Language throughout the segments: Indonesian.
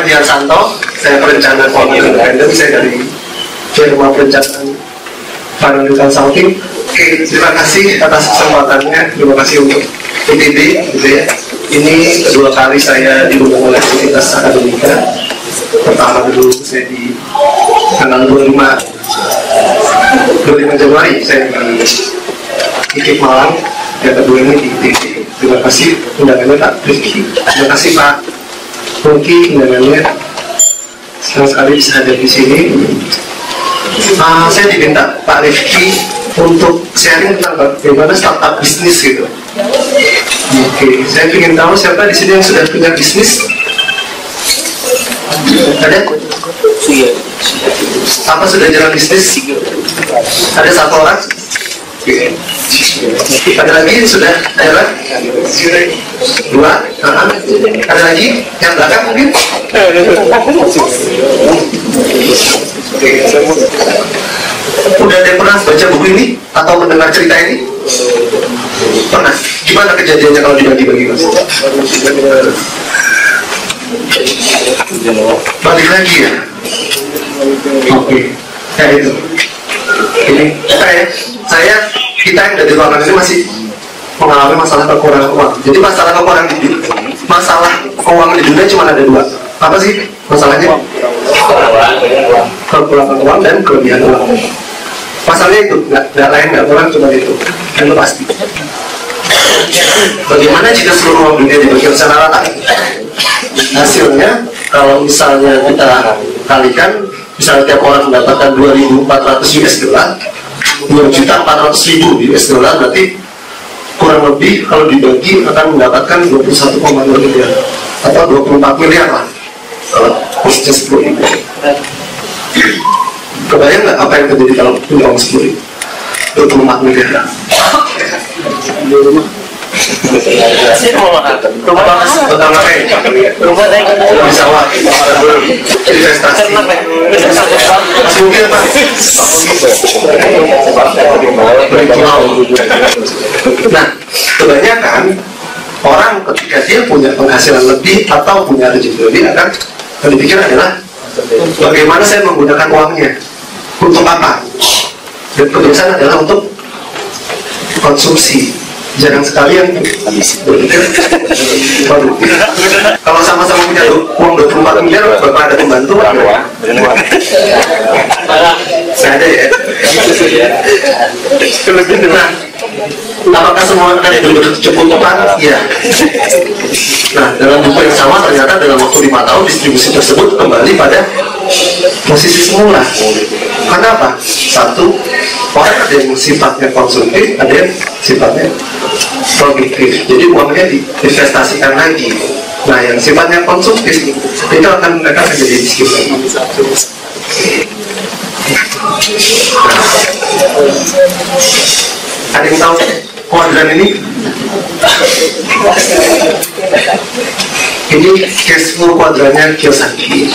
Hadi Harsanto, saya perencana keuangan independen, saya dari firma perencanaan Financial Consulting. Oke, terima kasih atas kesempatannya, terima kasih untuk ITB, gitu ya. Ini kedua kali saya diundang oleh Universitas Akademika. Pertama dulu saya di tanggal 25 Januari saya di IKIP Malang, yang kedua ini di ITB. Terima kasih undangannya Pak Rifki, terima kasih Pak Rungki undangannya, senang sekali bisa hadir di sini. Saya diminta Pak Rifki untuk sharing tentang bagaimana startup bisnis gitu. Oke, saya ingin tahu siapa di sini yang sudah punya bisnis. Ada? Apa sudah jalan bisnis? Ada satu orang? Ada lagi sudah jalan? Dua? Ada lagi? Yang belakang mungkin? Udah ada yang pernah baca buku ini? Atau mendengar cerita ini? Pernah? Gimana kejadiannya kalau dibagi-bagi Mas? Balik lagi ya? Oke, kayak itu. Ini kita yang dari ruangan ini masih mengalami masalah kekurangan uang. Jadi masalah keuangan di dunia cuma ada dua. Apa sih masalahnya? Kekurangan uang dan kelebihan uang. Masalahnya itu, nggak lain, nggak kurang, cuma itu. Dan itu pasti. Bagaimana jika seluruh uang dunia dibagi secara rata? Hasilnya, kalau misalnya kita kalikan, misalnya tiap orang mendapatkan 2.400 US dollar, 2.400.000 US dollar, berarti kurang lebih kalau dibagi akan mendapatkan 21,2 miliar atau 24 miliar lah, kalau kursnya 10.000. Kebayang nggak apa yang terjadi kalau punya uang 10.000? 24 miliar. Bisa wah investasi mungkin Pak. Nah, kebanyakan orang ketika dia punya penghasilan lebih atau punya rezeki lebih akan yang dipikir adalah bagaimana saya menggunakan uangnya, untuk apa, dan kebiasaan adalah untuk konsumsi. Jarang sekali yang berpikir produktif. Kalau sama-sama punya uang 24 miliar, Bapak ada pembantu? Saya ada ya. Nah, apakah semua akan berkecukupan? Iya. Nah, dalam buku yang sama ternyata dalam waktu 5 tahun distribusi tersebut kembali pada posisi semula. Kenapa? Satu, orang ada yang sifatnya konsumtif, ada yang sifatnya produktif. Jadi uangnya diinvestasikan lagi. Nah, yang sifatnya konsumtif itu akan mereka menjadi miskin. Ada yang tahu kuadran ini? Ini cash flow kuadrannya Kiyosaki.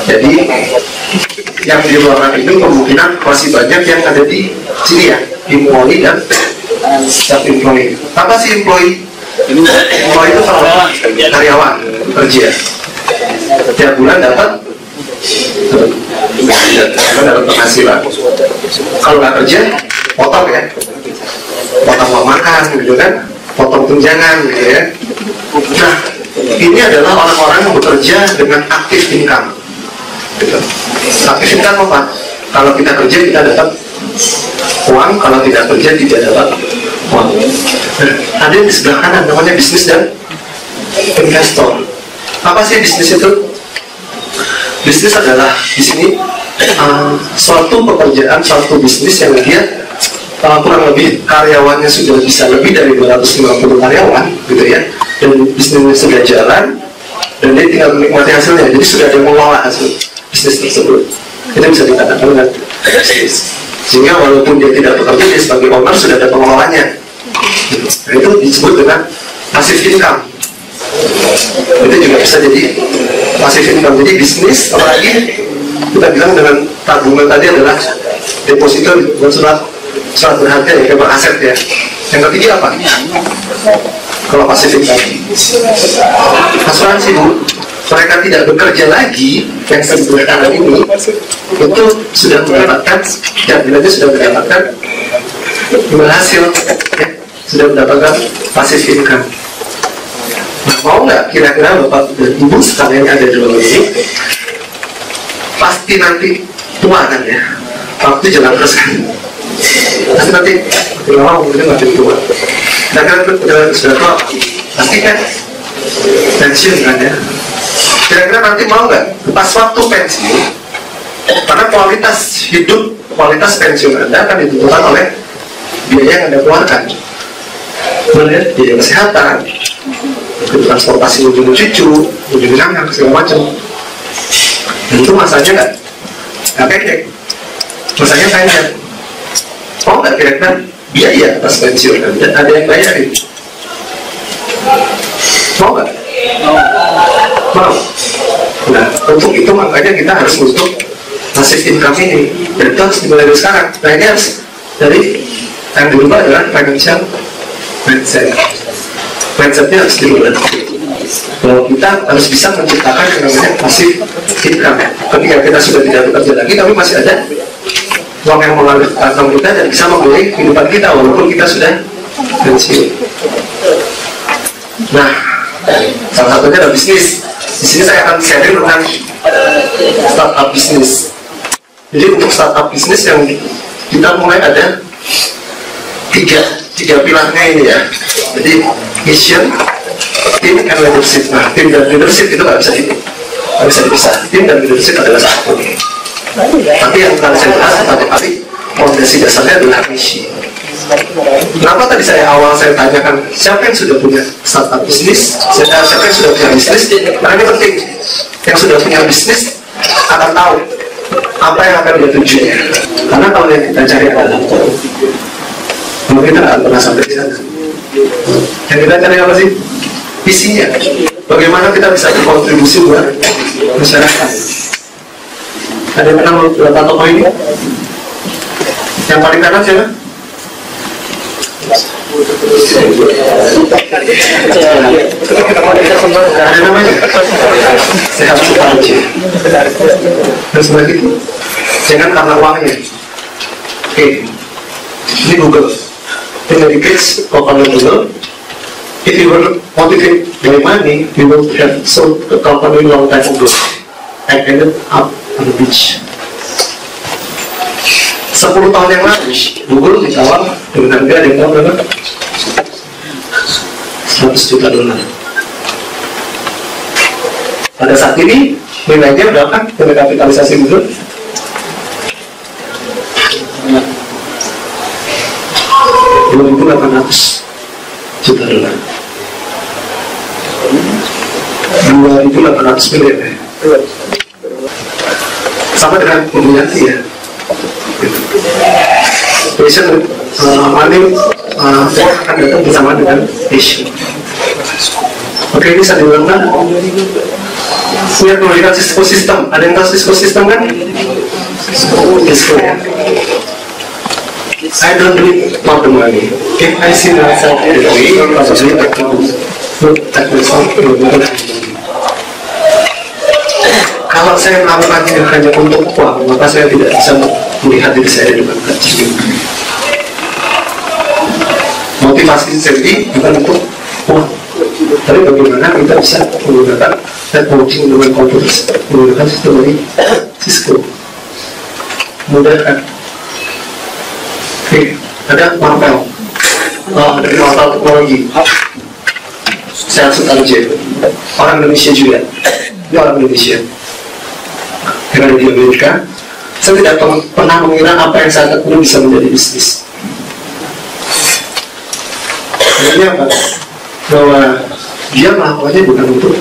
Jadi yang di ruangan ini kemungkinan masih banyak yang ada di sini ya, employee dan self-employed. Apa sih employee? Employee itu kalau karyawan kerja, tiap bulan dapat penghasilan. Kalau nggak kerja, potong ya, potong uang makan gitu kan, potong tunjangan gitu ya. Nah, ini adalah orang-orang yang bekerja dengan aktif income gitu. Aktif income apa? Kalau kita kerja kita dapat uang, kalau tidak kerja tidak dapat uang. Nah, ada yang di sebelah kanan namanya bisnis dan investor. Apa sih bisnis itu? Bisnis adalah di sini suatu pekerjaan, suatu bisnis yang dia kurang lebih karyawannya sudah bisa lebih dari 250 karyawan gitu ya, dan bisnisnya sudah jalan dan dia tinggal menikmati hasilnya. Jadi sudah ada yang mengelola hasil bisnis tersebut. Itu bisa dikatakan dengan bisnis. Sehingga walaupun dia tidak bekerja, dia sebagai owner sudah ada pengelolanya. Nah, itu disebut dengan passive income. Itu juga bisa jadi passive income. Jadi bisnis, apalagi kita bilang dengan tabungan tadi adalah deposito bukan surat berharga ya, kayak aset ya. Yang ketiga apa? Kalau passive income, asuransi Bu. mereka tidak bekerja lagi, yang sebenarnya ini itu sudah mendapatkan, ya berarti sudah mendapatkan hasil, ya, sudah mendapatkan passive income. Nah, mau nggak kira-kira Bapak dan Ibu sekalian ada di bawah ini pasti nanti tua kan ya, waktu jalan terus kan, pasti nanti lama mungkin nggak jadi tua. Dan kan sudah tua pasti kan pensiun kan ya. Kira-kira nanti mau nggak pas waktu pensiun, karena kualitas hidup, kualitas pensiun Anda akan ditentukan oleh biaya yang Anda keluarkan, mulai biaya kesehatan, transportasi ujung cucu, ujung anak, segala macam. Dan itu masanya nggak pendek, masanya panjang. Mau nggak kira-kira biaya atas pensiun Anda ada yang bayarin? Mau nggak? Mau. Nah, untuk itu makanya kita harus untuk passive income ini, dan itu harus dimulai dari sekarang. Nah, ini harus dari yang dirubah adalah financial mindset. Mindsetnya harus dirubah. Bahwa kita harus bisa menciptakan yang namanya passive income. Ketika kita sudah tidak bekerja lagi, tapi masih ada uang yang mengalir ke kantong kita dan bisa membiayai kehidupan kita walaupun kita sudah pensiun. Nah, salah satunya adalah bisnis. Di sini saya akan sharing tentang startup bisnis. Jadi untuk startup bisnis yang kita mulai ada tiga pilarnya ini ya. Jadi mission, team, and leadership. Nah, team dan leadership itu nggak bisa dipisah. Team dan leadership adalah satu. Tapi yang akan saya bahas pertama kali fondasi dasarnya adalah misi. Kenapa tadi awal saya tanyakan siapa yang sudah punya startup bisnis, siapa yang sudah punya bisnis? Karena ini penting. Yang sudah punya bisnis akan tahu apa yang akan dia tuju. Karena kalau yang kita cari adalah kalau kita nggak pernah sampai di sana. Yang kita cari apa sih? Visinya. Bagaimana kita bisa berkontribusi buat masyarakat. Ada yang pernah berapa toko ini? Yang paling kanan siapa? Ada namanya? Sehat Suparji. Dan sebagai itu, jangan karena uangnya. Oke, ini Google. In the case of Google, if you were motivated by money, you would have sold the company long time ago and ended up on the beach. 10 tahun yang lalu, Google ditawar dengan harga yang tahu berapa? 100 juta dolar. Pada saat ini, nilainya berapa? Nilai kapitalisasi Google? 2.800 juta dolar. 2.800 miliar ya. Sama dengan Illuminati ya. Passion money akan datang bersama dengan passion. Oke, ini saya diulang. Punya kemudian Cisco System. Ada yang tahu Cisco System kan? Cisco ya. I don't really want the money. If I see myself in the way, probably I can look at myself in the way. Kalau saya melakukan ini hanya untuk uang, maka saya tidak bisa melihat diri saya di depan kaca. Motivasi sendiri bukan untuk uang, tapi bagaimana kita bisa menggunakan networking dengan komputer, menggunakan sistem dari Cisco. Mudah kan? Oke, ada Marvel, ada Marvel teknologi. Saya sebut aja, orang Indonesia juga, dia orang Indonesia. Karena di Amerika, saya tidak pernah mengira apa yang saya tekuni bisa menjadi bisnis. Akhirnya apa? Bahwa dia melakukannya bukan untuk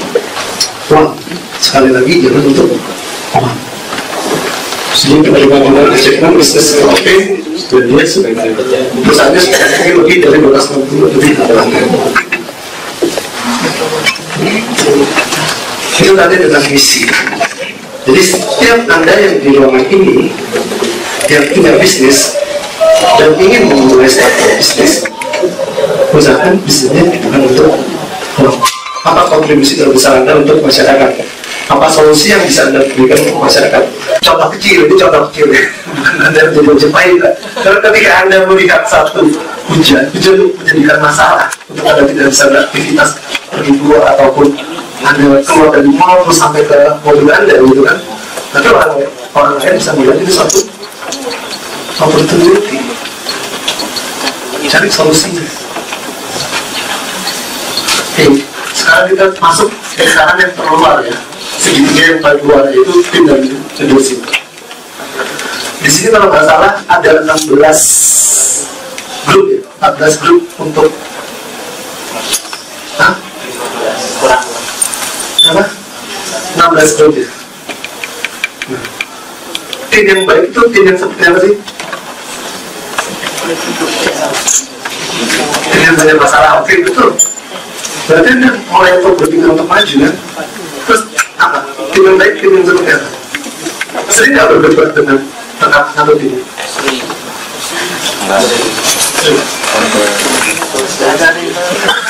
uang. Sekali lagi, jangan untuk uang. Jadi ketika kita cekkan bisnis oke, dan dia sebagai perusahaannya sebenarnya lebih dari 260 lebih adalah itu tadi tentang misi. Jadi setiap Anda yang di ruangan ini yang punya bisnis dan ingin memulai startup bisnis, usahakan bisnisnya bukan untuk apa kontribusi terbesar Anda untuk masyarakat. Apa solusi yang bisa Anda berikan ke masyarakat? Contoh kecil, ini contoh kecil ya. Bukan Anda menjadi Majapahit. Karena ketika Anda melihat satu hujan menjadikan masalah untuk Anda tidak bisa beraktivitas pergi keluar ataupun Anda keluar dari mall terus sampai ke mobil Anda gitu kan. Tapi orang lain bisa melihat ini suatu opportunity. Cari solusinya. Oke, sekarang kita masuk ke sekarang yang terluar ya. Segitiga yang paling luar itu tim dan leadership. Di sini kalau nggak salah ada 16 grup ya, 14 grup untuk kurang apa? 16 grup ya. Nah, tim yang baik itu tim yang seperti apa sih? Tim yang banyak masalah, oke betul. Berarti Anda mulai untuk berpikir untuk maju kan? Terus apa? Tim yang baik, tim yang seperti apa? Sering nggak berdebat dengan rekan satu tim?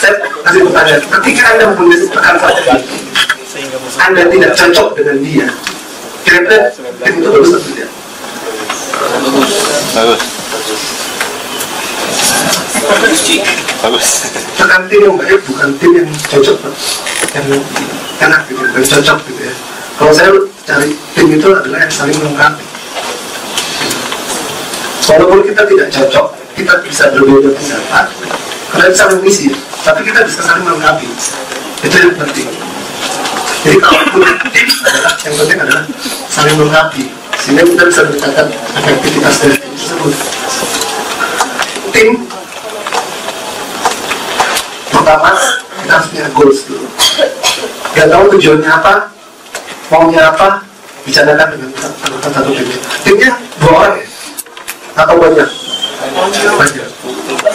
Saya kasih pertanyaan. Ketika Anda mempunyai rekan satu tim, Anda tidak cocok dengan dia, kira-kira tim itu bagus atau tidak? Bagus. Rekan tim yang baik bukan tim yang cocok, yang enak gitu, yang cocok gitu ya. Kalau saya cari tim itu adalah yang saling melengkapi. Walaupun kita tidak cocok, kita bisa berbeda pendapat, karena bisa mengisi, tapi kita bisa saling melengkapi. Itu yang penting. Jadi kalau punya tim adalah yang penting adalah saling melengkapi, sehingga kita bisa meningkatkan efektivitas dari tim tersebut. Tim pertama kita harus punya goals dulu. Gak tahu tujuannya apa, maunya apa, bicarakan dengan satu timnya. Timnya 2 orang ya? Atau banyak? Banyak.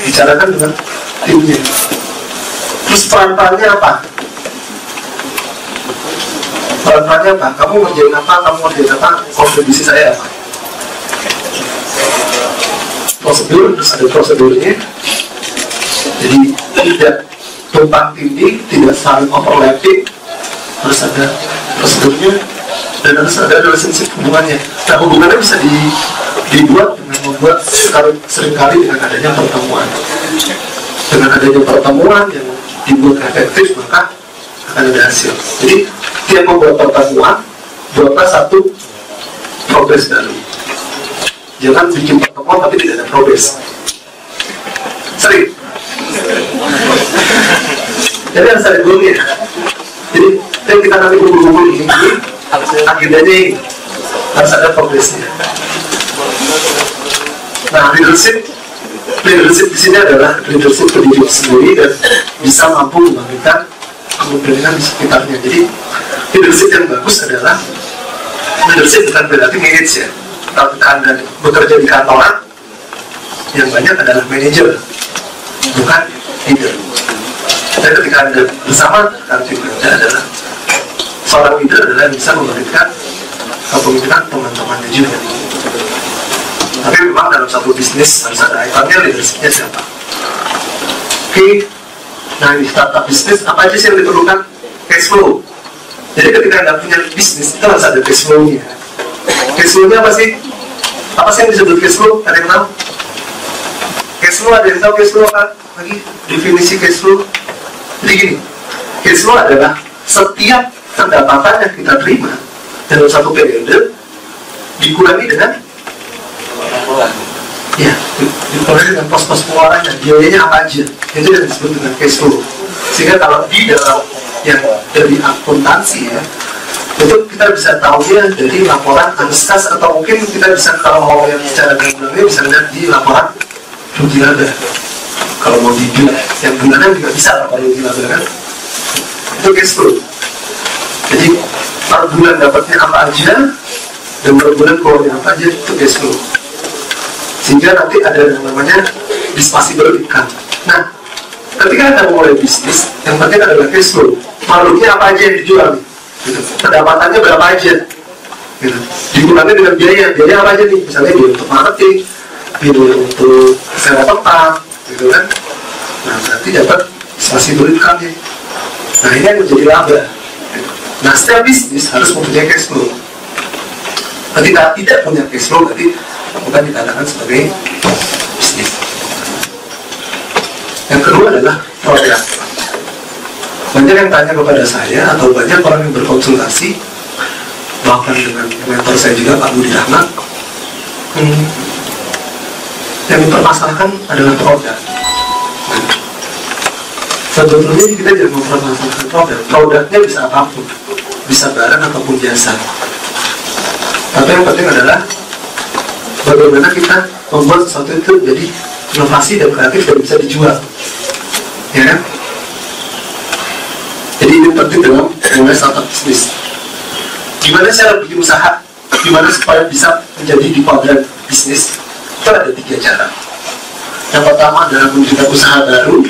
Bicarakan dengan timnya. Terus peran-perannya apa? Peran-perannya apa? Kamu ngerjain apa? Kamu ngerjain apa? Kontribusi saya apa? Prosedur, terus ada prosedurnya. Jadi tidak tumpang tindih, tidak saling overlapping, harus ada prosedurnya dan harus ada relationship hubungannya. Nah, hubungannya bisa dibuat dengan membuat seringkali dengan adanya pertemuan. Dengan adanya pertemuan yang dibuat efektif, maka akan ada hasil. Jadi tiap membuat pertemuan, buatlah satu progres baru. Jangan bikin pertemuan tapi tidak ada progres. Sering. Jadi harus ada goalnya. Jadi kita nanti berhubung ini, agendanya ini harus ada progresnya. Nah, leadership di sini adalah leadership ke diri sendiri dan bisa mampu membangkitkan kemungkinan di sekitarnya. Jadi leadership yang bagus adalah leadership bukan berarti manage ya. Kalau kita Anda bekerja di kantoran, yang banyak adalah manajer, bukan leader. Dan ketika Anda bersama tim Anda adalah seorang leader adalah yang bisa memberikan kepemimpinan teman-temannya juga. Tapi memang dalam satu bisnis harus ada ikonnya, leadershipnya siapa. Oke, nah di startup bisnis apa aja sih yang diperlukan? Cash flow. Jadi ketika Anda punya bisnis itu harus ada cash flow-nya. Cash flow-nya apa sih? Apa sih yang disebut cash flow? Ada yang tahu? Cash flow, ada yang tahu cash flow apa? Lagi definisi cash flow. Jadi gini, cash flow adalah setiap pendapatan yang kita terima dalam satu periode dikurangi dengan dikurangi dengan pos-pos pengeluarannya, biayanya apa aja. Itu yang disebut dengan cash flow. Sehingga kalau di dalam yang dari akuntansi ya, itu kita bisa tahunya dari laporan ANSKAS atau mungkin kita bisa kalau mau yang secara gamblang bisa lihat di laporan rugi laba. Kalau mau dibilang yang bulanan juga bisa laporan rugi laba kan. Itu cash flow. Jadi per bulan dapatnya apa aja dan per bulan keluarnya apa aja, itu cash flow. Sehingga nanti ada yang namanya dispatchable income. Nah, ketika Anda memulai bisnis, yang penting adalah cash flow. Produknya apa aja yang dijual nih? Gitu. Pendapatannya berapa aja? Gitu. Dikurangi dengan biaya apa aja nih? Misalnya biaya untuk marketing, biaya untuk sewa tempat, gitu kan? Nah, berarti dapat dispatchable income-nya. Nah, ini yang menjadi laba. Nah, setiap bisnis harus mempunyai cash flow. Ketika tidak punya cash flow, berarti bukan dikatakan sebagai bisnis. Yang kedua adalah produk. Banyak yang tanya kepada saya, atau banyak orang yang berkonsultasi, bahkan dengan mentor saya juga, Pak Budi Rahmat, yang dipermasalahkan adalah produk. Sebetulnya kita jangan mempermasalahkan produk. Produknya bisa apapun, bisa barang ataupun jasa. Tapi yang penting adalah bagaimana kita membuat sesuatu itu jadi inovasi dan kreatif dan bisa dijual, ya kan? Jadi ini penting dalam mulai startup bisnis. Gimana cara bikin usaha? Gimana supaya bisa menjadi di kuadran bisnis? Itu ada 3 cara. Yang pertama adalah mendirikan usaha baru.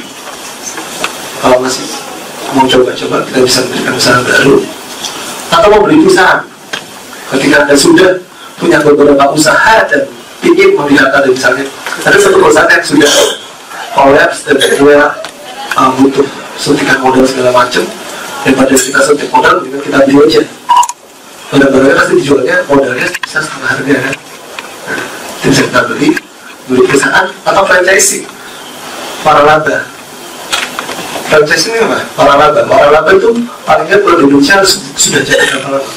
Kalau masih mau coba-coba, kita bisa mendirikan usaha baru. Atau mau beli perusahaan. Ketika Anda sudah punya beberapa usaha dan ingin melihat ada misalnya ada satu perusahaan yang sudah kolaps dan kedua butuh suntikan modal segala macam, daripada kita suntik modal, kita beli aja. Barang-barangnya pasti dijualnya modalnya bisa setengah harga kan. Nah, itu bisa kita beli perusahaan atau franchising. Waralaba. Franchising ini apa? Waralaba. Waralaba itu palingnya kalau di Indonesia sudah jadi berapa lama?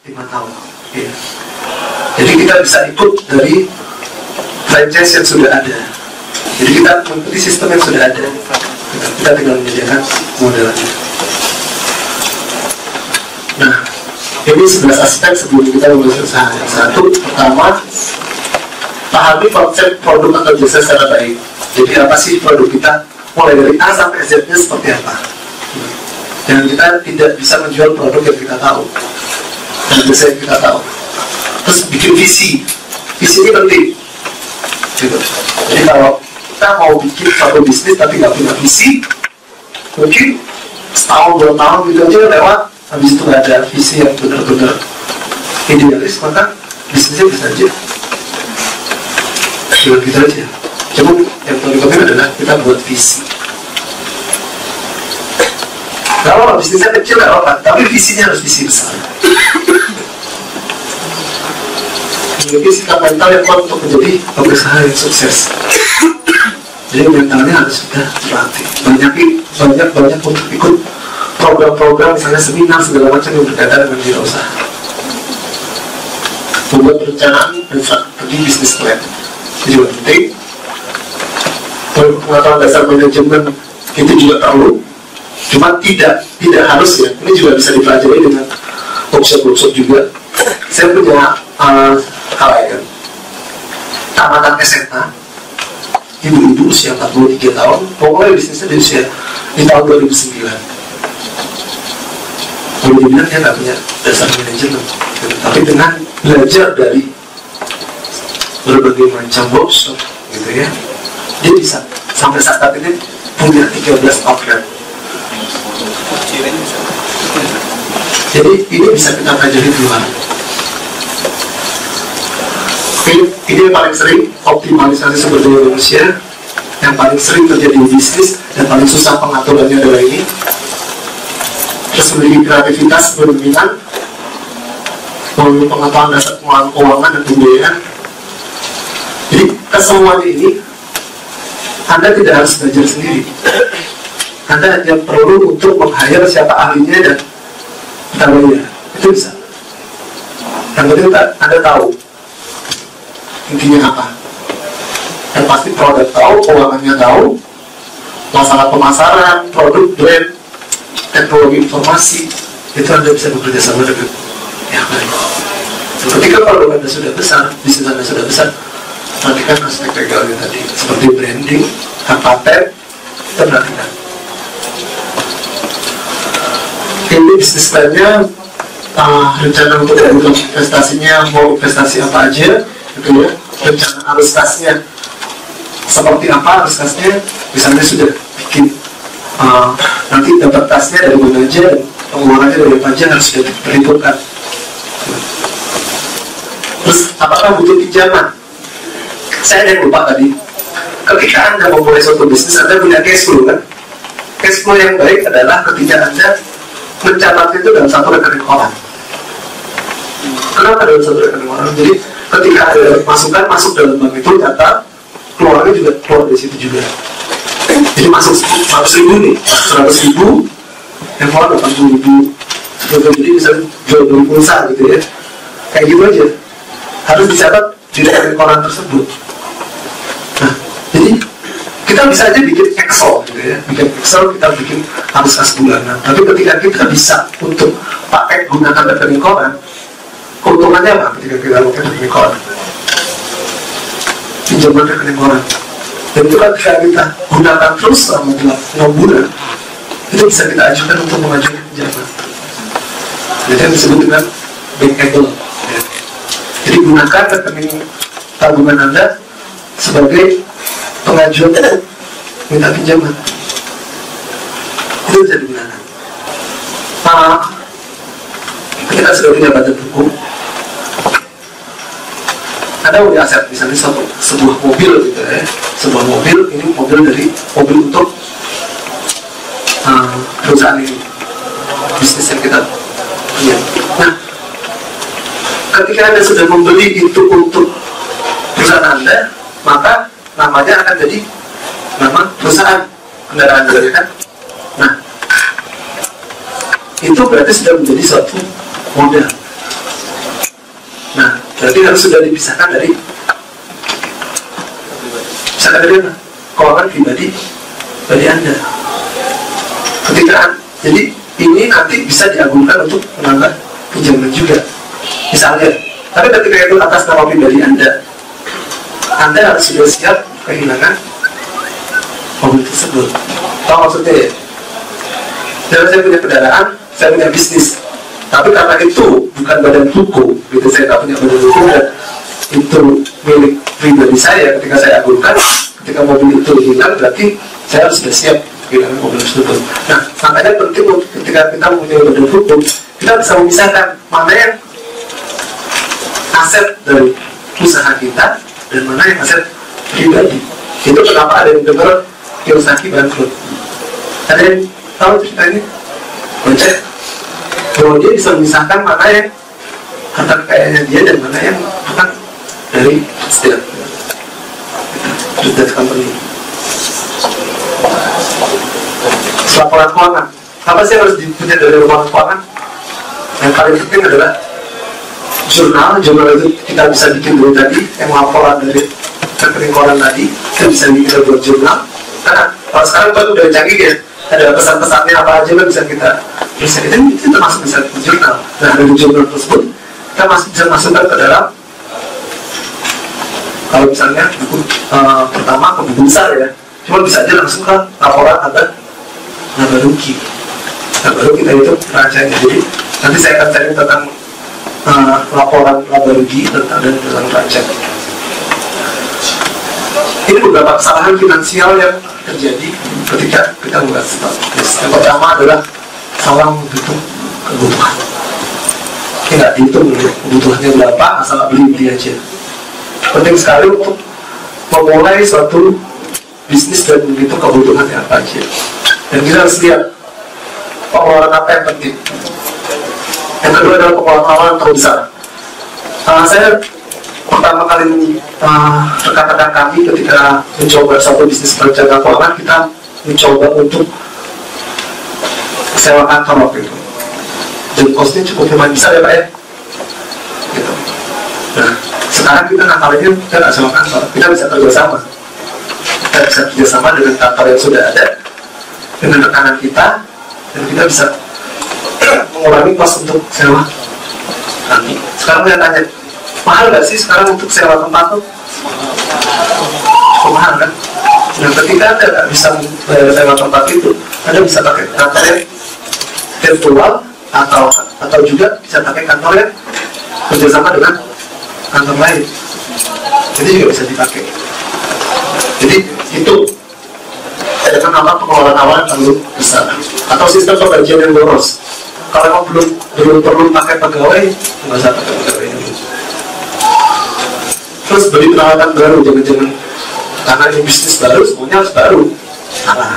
5 tahun. Ya. Jadi kita bisa ikut dari franchise yang sudah ada. Jadi kita mengikuti sistem yang sudah ada. Kita tinggal menyediakan modalnya. Nah, ini 11 aspek sebelum kita memulai usaha. Yang satu, pertama, pahami konsep produk atau jasa secara baik. Jadi apa sih produk kita? Mulai dari A sampai Z-nya seperti apa? Dan kita tidak bisa menjual produk yang kita tahu dan jasa yang kita tahu. Terus bikin visi. Visi ini penting. Gitu. Jadi kalau kita mau bikin satu bisnis tapi nggak punya visi, mungkin setahun 2 tahun gitu aja lewat, habis itu nggak ada visi yang benar-benar idealis, maka bisnisnya bisa aja dengan gitu aja. Cuma yang paling penting adalah kita buat visi. Kalau bisnisnya kecil nggak apa-apa, tapi visinya harus visi besar. Memiliki sikap mental yang kuat untuk menjadi pengusaha yang sukses. Jadi mentalnya harus sudah terlatih. Banyak untuk ikut program-program, misalnya seminar segala macam yang berkaitan dengan wirausaha. Membuat perencanaan dan strategi bisnis plan itu juga penting. Pengetahuan dasar manajemen itu juga perlu. Cuma tidak harus ya. Ini juga bisa dipelajari dengan workshop juga. Saya punya klien tamatan SMA, ibu-ibu usia 43 tahun, mulai bisnisnya di tahun 2009. Kalau dibilang dia nggak punya dasar manajemen, tapi dengan belajar dari berbagai macam workshop, gitu ya, dia bisa sampai saat ini punya 13 outlet. Jadi ini bisa kita pelajari di luar. Ini yang paling sering, optimalisasi sumber daya manusia, yang paling sering terjadi di bisnis dan paling susah pengaturannya adalah ini. Terus memiliki kreativitas, berminat, memiliki pengetahuan dasar keuangan dan pembiayaan. Jadi kesemuanya ini Anda tidak harus belajar sendiri. Anda hanya perlu untuk meng-hire siapa ahlinya dan kita bayar. Itu bisa. Yang penting Anda tahu intinya apa. Dan pasti produk tahu, keuangannya tahu, masalah pemasaran, produk, brand, teknologi informasi, itu Anda bisa bekerja sama dengan yang lain. Ketika produk Anda sudah besar, bisnis Anda sudah besar, perhatikan aspek legalnya tadi, seperti branding, hak paten, kita perhatikan. Ini bisnis plan-nya, rencana untuk investasinya, mau investasi apa aja, gitu ya, rencana arus kasnya seperti apa, arus kasnya misalnya sudah bikin nanti dapat kasnya dari mana aja dan pengeluarannya dari apa aja harus sudah diperhitungkan. Terus apakah butuh pinjaman? Saya ada yang lupa tadi, ketika Anda memulai suatu bisnis, Anda punya cash flow kan? Cash flow yang baik adalah ketika Anda mencatat itu dalam satu rekening orang. Kenapa dalam satu rekening orang? Jadi ketika ada masukan masuk dalam bank itu data, keluarnya juga keluar dari situ juga. Jadi masuk 100.000 nih, 100.000 yang keluar 80.000. Jadi misalnya jual beli pulsa gitu ya, kayak gitu aja harus dicatat di rekening koran tersebut. Nah, jadi kita bisa aja bikin Excel gitu ya, bikin Excel kita bikin harus kas bulanan. Tapi ketika kita bisa untuk pakai gunakan rekening koran, keuntungannya apa ketika kita pakai rekening koran? Pinjaman rekening koran. Dan itu kan ketika kita gunakan terus selama 6 bulan, itu bisa kita ajukan untuk mengajukan pinjaman. Jadi yang disebut dengan bankable. Ya. Jadi gunakan rekening tabungan Anda sebagai pengajuan minta pinjaman. Itu bisa digunakan. Kita sudah punya budget buku. Ada punya aset, misalnya sebuah mobil gitu ya. Sebuah mobil, ini mobil untuk perusahaan ini, bisnis yang kita punya. Nah, ketika Anda sudah membeli itu untuk perusahaan Anda, maka namanya akan jadi nama perusahaan kendaraan Anda, kan? Nah, itu berarti sudah menjadi suatu modal. Nah, berarti harus sudah dipisahkan dari keuangan pribadi bagi Anda. Ketika jadi ini nanti bisa diagunkan untuk menambah pinjaman juga, misalnya. Tapi ketika itu atas nama pribadi Anda harus sudah siap kehilangan mobil tersebut. Tahu maksudnya ya? Jadi saya punya kendaraan, saya punya bisnis. Tapi karena itu bukan badan hukum, gitu, saya tak punya badan hukum dan itu milik pribadi saya. Ketika saya agungkan, ketika mobil itu hilang, berarti saya harus sudah siap kehilangan mobil tersebut. Nah, makanya penting ketika kita mempunyai badan hukum, kita bisa memisahkan mana yang aset dari usaha kita dan mana yang aset pribadi. Itu kenapa ada yang dengar Kiyosaki bangkrut. Ada yang tahu cerita ini? Baca bahwa dia bisa memisahkan mana yang harta kekayaannya dia dan mana yang bukan dari setiap company. Laporan keuangan. Apa sih yang harus dipunya dari laporan keuangan? Yang paling penting adalah jurnal itu kita bisa bikin dulu tadi, yang laporan dari rekening koran tadi, kita bisa bikin buat jurnal. Karena kalau sekarang baru udah canggih ya, ada pesan-pesannya apa aja kan bisa kita itu termasuk bisa jurnal. Nah, dari jurnal tersebut kita masih bisa masukkan ke dalam, kalau misalnya buku pertama ke buku besar ya, cuma bisa aja langsung ke laporan laba rugi. Nah, baru kita itu racanya. Jadi nanti saya akan cari tentang laporan laba rugi tentang raca. Ini beberapa kesalahan finansial yang terjadi ketika kita membuat start. Yang pertama adalah salah menghitung kebutuhan. Tidak dihitung kebutuhannya berapa, asal beli aja. Penting sekali untuk memulai suatu bisnis dan menghitung kebutuhannya apa aja. Dan kita harus lihat pengeluaran apa yang penting. Yang kedua adalah pengeluaran terbesar. Saya pertama kali rekan-rekan kami ketika mencoba satu bisnis perencanaan keuangan, kita mencoba untuk sewa kantor waktu itu. Dan kosnya cukup lumayan besar ya Pak ya. Gitu. Nah, sekarang kita ngakalinnya kita nggak sewa kantor, kita bisa kerjasama. Kita bisa kerjasama dengan kantor yang sudah ada, dengan rekanan kita, dan kita bisa mengurangi kos untuk sewa kami. Sekarang saya tanya, mahal nggak sih sekarang untuk sewa tempat tuh? Cukup mahal kan? Nah, ketika Anda nggak bisa bayar sewa tempat itu, Anda bisa pakai kantor yang virtual atau juga bisa pakai kantor yang kerjasama dengan kantor lain. Jadi juga bisa dipakai. Jadi itu dengan nama pengeluaran awal yang terlalu besar atau sistem pembagian yang boros. Kalau belum perlu pakai pegawai, nggak usah pakai pegawai dulu. Terus beli peralatan baru, jangan-jangan karena ini bisnis baru, semuanya harus baru. Salah.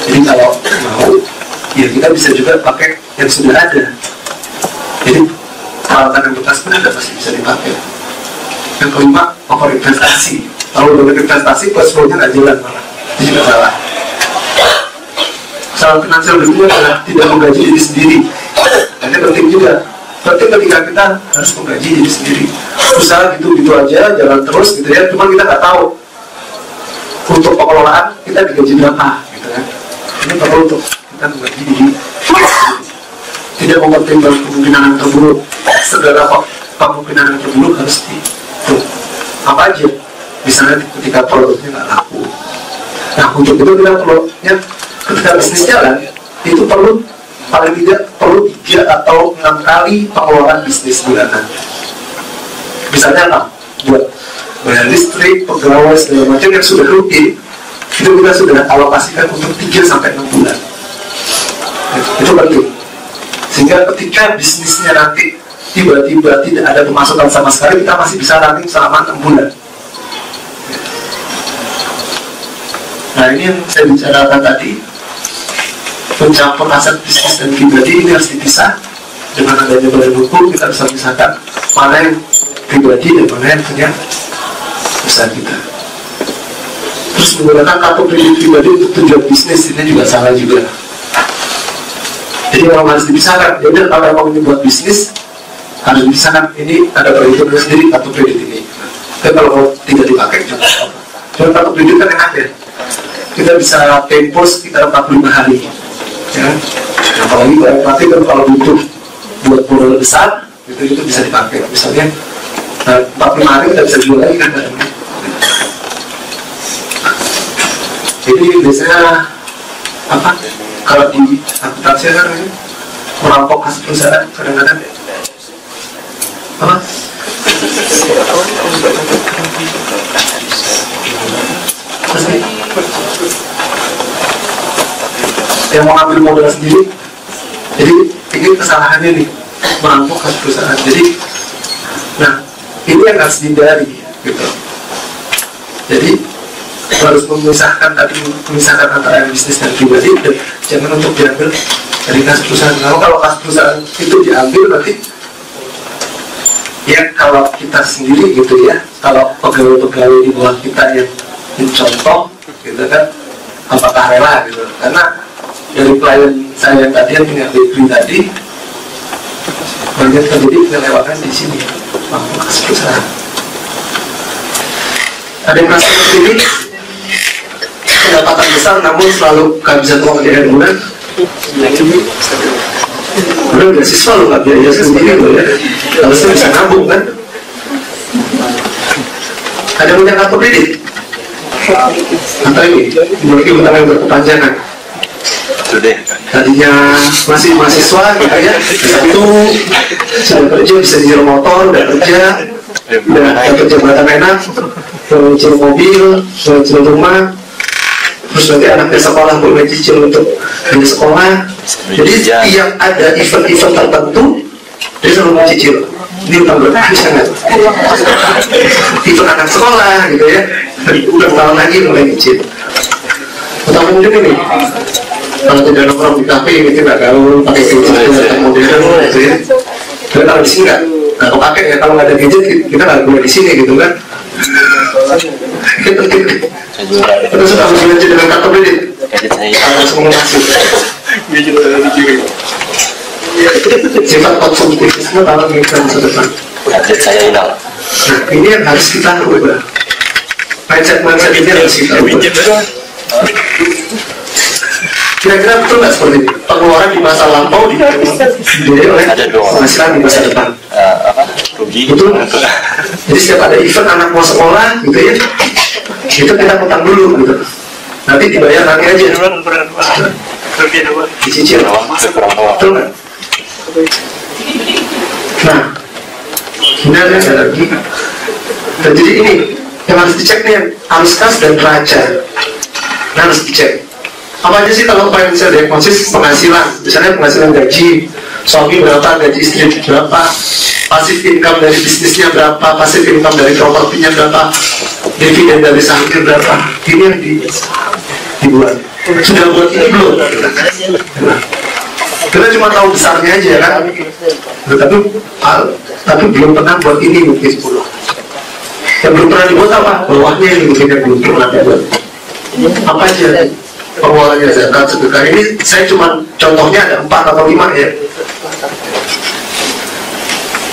Jadi kalau mau ya kita bisa juga pakai yang sudah ada. Jadi peralatan yang bekas pun ada masih bisa dipakai. Yang kelima, overinvestasi. Kalau udah investasi, cash flow-nya nggak jalan malah. Itu juga salah. Salah finansial berikutnya adalah tidak menggaji diri sendiri. Ini penting juga. Penting ketika kita harus menggaji diri sendiri. Usaha gitu-gitu aja, jalan terus gitu ya. Cuma kita nggak tahu untuk pengelolaan kita digaji berapa gitu kan. Ini perlu untuk kita menggaji diri. Tidak mempertimbangkan kemungkinan yang terburuk. Segala kemungkinan yang terburuk harus dihitung. Apa aja? Misalnya ketika produknya nggak laku. Nah untuk itu kita perlu ya, ketika bisnis jalan itu perlu paling tidak perlu 3 atau 6 kali pengeluaran bisnis bulanan. Misalnya apa? Buat bayar listrik, pegawai segala macam yang sudah rutin itu kita sudah alokasikan untuk 3 sampai 6 bulan. Itu penting. Sehingga ketika bisnisnya nanti tiba-tiba tidak ada pemasukan sama sekali, kita masih bisa running selama 6 bulan. Nah ini yang saya bicarakan tadi, pencampur aset bisnis dan pribadi ini harus dipisah. Dengan adanya badan hukum kita bisa pisahkan mana yang pribadi dan mana yang punya usaha kita. Terus menggunakan kartu kredit pribadi untuk tujuan bisnis ini juga salah juga. Jadi memang harus dipisahkan. Jadi kalau memang ini buat bisnis harus dipisahkan. Ini ada perhitungan sendiri kartu kredit ini. Tapi kalau tidak dipakai juga apa. Cuma kartu kredit kan enak ya. Kita bisa tempo sekitar 45 hari ya. Apalagi berarti kan kalau butuh buat modal besar itu bisa dipakai. Misalnya 45 hari kita bisa jual lagi kan. Jadi biasanya apa kalau di akuntansi kan merampok kas perusahaan kadang-kadang apa yang mengambil modal sendiri. Jadi ini kesalahannya nih, merampok kas perusahaan. Jadi nah ini yang harus dihindari gitu. Jadi harus memisahkan antara bisnis dan pribadi, dan jangan untuk diambil dari kas perusahaan. Kalau kas perusahaan itu diambil nanti ya kalau kita sendiri gitu ya, kalau pegawai-pegawai di bawah kita yang mencontoh gitu kan, apakah rela gitu. Karena dari klien saya yang tadi yang punya bakery tadi banyak terjadi kelewatan di sini waktu kas perusahaan. Ada yang merasa seperti ini, pendapatan besar namun selalu kehabisan uang di akhir bulan. Udah beasiswa lo nggak biaya sendiri lo ya, harusnya bisa nabung kan. Ada yang punya kartu kredit atau ini memiliki utang yang berkepanjangan. Tadinya masih mahasiswa gitu ya, satu sudah kerja bisa nyicil motor, udah kerja, udah dapat jabatan enak, nyicil mobil, nyicil rumah, terus nanti anaknya sekolah boleh cicil untuk hanya sekolah. Jadi tiap ada event-event tertentu dia selalu mencicil. Ini utang berapa sangat. Event anak sekolah gitu ya, udah tahun lagi mulai cicil. Utang kemudian ini kalau tidak nongkrong di kafe gitu nggak gaul pakai gadget modern gitu ya. Tapi kalau di sini nggak pakai ya, kalau nggak ada gadget kita nggak boleh di sini gitu kan. Terus sudah harus belanja dengan kartu kredit. Harus mengunasi. Sifat konsumtivisme dalam kehidupan masa depan. Gadget saya hilang. Nah ini yang harus kita ubah. Mindset ini harus kita ubah. Kira-kira betul nggak seperti ini? Pengeluaran di masa lampau dibiayai oleh penghasilan di masa depan. Rugi. Betul. Jadi setiap ada event anak mau sekolah gitu ya, itu kita utang dulu gitu. Nanti dibayar nanti aja. Dicicil. Betul nggak? Nah, ini ada lagi. Dan jadi ini yang harus dicek nih, arus kas dan neraca. Nah harus dicek. Apa aja sih kalau financial diagnosis penghasilan? Misalnya penghasilan gaji, suami berapa, gaji istri berapa, pasif income dari bisnisnya berapa, pasif income dari propertinya berapa, dividen dari sahamnya berapa. Ini yang dibuat. sudah buat ini belum? Kita cuma tahu besarnya aja kan, tapi belum pernah buat ini mungkin 10. Yang belum pernah dibuat apa? Bawahnya ini mungkin yang belum pernah dibuat. Apa aja pengeluarannya zakat sedekah ini? Saya cuma contohnya ada 4 atau 5 ya.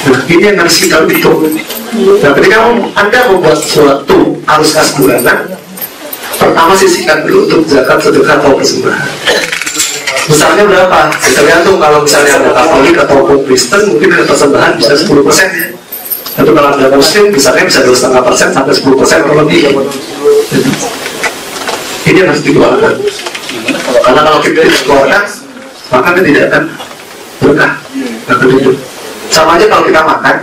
Nah ini yang harus kita hitung. Nah ketika Anda membuat suatu arus kas bulanan, pertama sisihkan dulu untuk zakat sedekah atau persembahan. Besarnya berapa? Tergantung, kalau misalnya ada Katolik ataupun Kristen mungkin ada persembahan bisa 10% ya. Tapi kalau ada Muslim besarnya bisa 2,5% sampai 10% kalau lebih. Ini harus dikeluarkan. Karena kalau kita dikeluarkan maka kita tidak akan berkah. Sama aja kalau kita makan,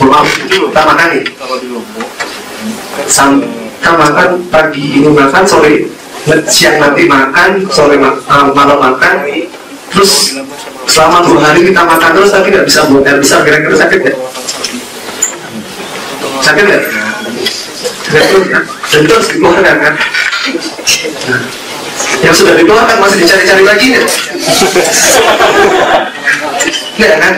maaf, kita makan nih. Kita makan pagi ini makan, sore siang nanti makan, sore malam makan, terus selama 2 hari kita makan terus tapi nggak bisa buat air besar, kira-kira sakit ya? Sakit ya? Dan itu harus dikeluarkan kan? Nah, yang sudah dikeluarkan masih dicari-cari lagi ya? Ya kan?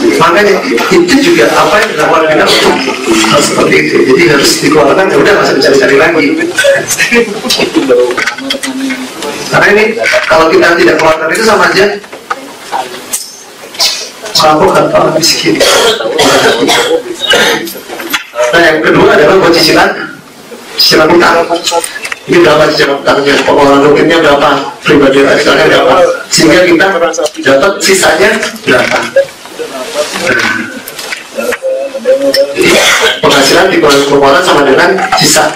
Makanya itu juga apa yang dilakukan kita untuk hal seperti itu. Jadi harus dikeluarkan, ya udah masih dicari-cari lagi. Karena ini kalau kita tidak keluarkan itu sama aja mabuk atau orang miskin. Nah yang kedua adalah buat cicilan utang. Ini berapa cicilan utangnya, pengeluaran rutinnya berapa, pribadi radikalnya berapa, sehingga kita dapat sisanya berapa. Jadi penghasilan dikurangi pengeluaran sama dengan sisa.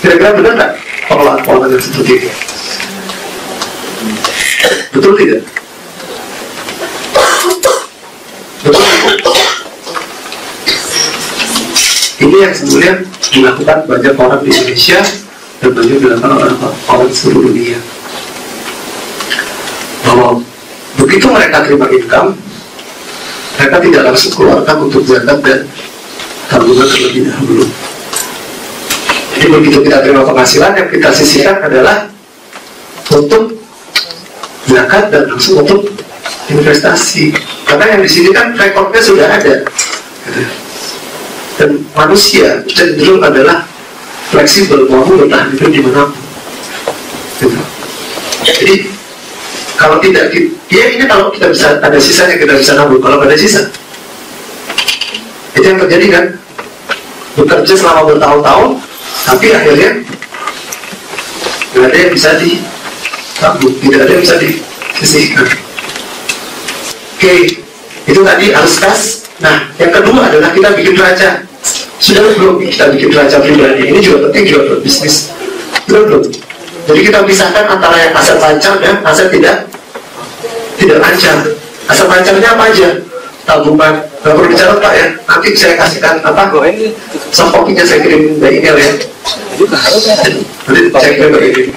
Kira-kira benar nggak pengeluaran yang seperti ini? Betul tidak? Betul. Ini yang sebenarnya dilakukan banyak orang di Indonesia dan banyak dilakukan orang di seluruh dunia. Bahwa begitu mereka terima income, mereka tidak langsung keluarkan untuk zakat dan tabungan terlebih dahulu. Jadi begitu kita terima penghasilan, yang kita sisihkan adalah untuk zakat dan langsung untuk investasi. Karena yang di sini kan rekornya sudah ada. Dan manusia cenderung adalah fleksibel, mau bertahan hidup dimanapun. Jadi kalau tidak, ya ini kalau kita bisa ada sisanya kita bisa nabung. Kalau ada sisa, itu yang terjadi kan, bekerja selama bertahun-tahun, tapi akhirnya tidak ada yang bisa ditabung, tidak ada yang bisa disisihkan. Oke, itu tadi arus kas. Nah, yang kedua adalah kita bikin raca. Sudah belum kita bikin raca pribadi? Ini juga penting juga buat bisnis. Belum. Jadi kita pisahkan antara yang aset lancar dan aset tidak lancar. Aset lancarnya apa aja? Tabungan. Nggak perlu dicatat Pak ya. Nanti saya kasihkan apa? Soft copy-nya saya kirim by email ya. Nanti saya kirim by email.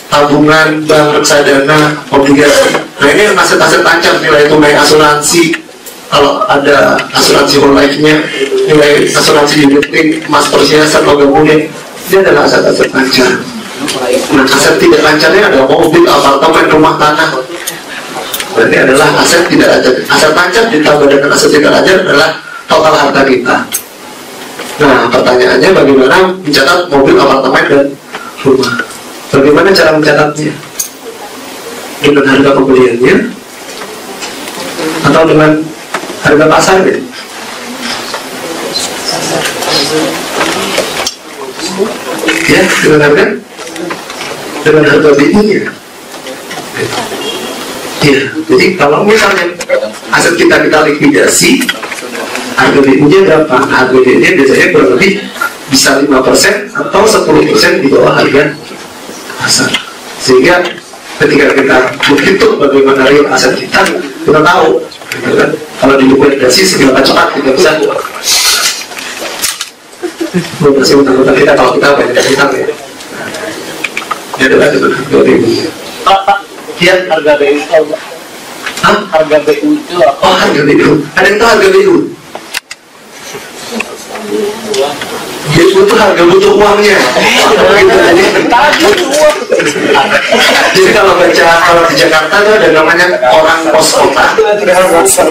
Tabungan, bank, reksadana, obligasi. Nah ini aset-aset lancar, nilai tunai asuransi. Kalau ada asuransi whole life-nya, nilai asuransi unit-link, emas perhiasan, logam mulia, ini adalah aset-aset lancar. Nah, aset tidak lancarnya ada mobil, apartemen, rumah, tanah. Berarti adalah aset tidak lancar. Aset lancar ditambah dengan aset tidak lancar adalah total harta kita. Nah, pertanyaannya bagaimana mencatat mobil, apartemen, dan rumah? Bagaimana cara mencatatnya? Dengan harga pembeliannya atau dengan harga pasar ya? Ya, dengan harga BI-nya. Ya, jadi kalau misalnya aset kita likuidasi, harga BI-nya berapa? Harga BI-nya biasanya kurang lebih bisa 5% atau 10% di bawah harga pasar. Sehingga ketika kita menghitung bagaimana real aset kita tahu. Kalau dilikuidasi seberapa cepat kita bisa melunasi utang-utang kita kalau kita banyak utang ya. Ini adalah dengan harga BU. Pak, ya harga BU itu apa? Hah? Harga BU itu apa? Oh harga BU. Ada yang tahu harga BU? Ibu tuh harga butuh uangnya. Jadi kalau di Jakarta tuh ada namanya orang pos kota,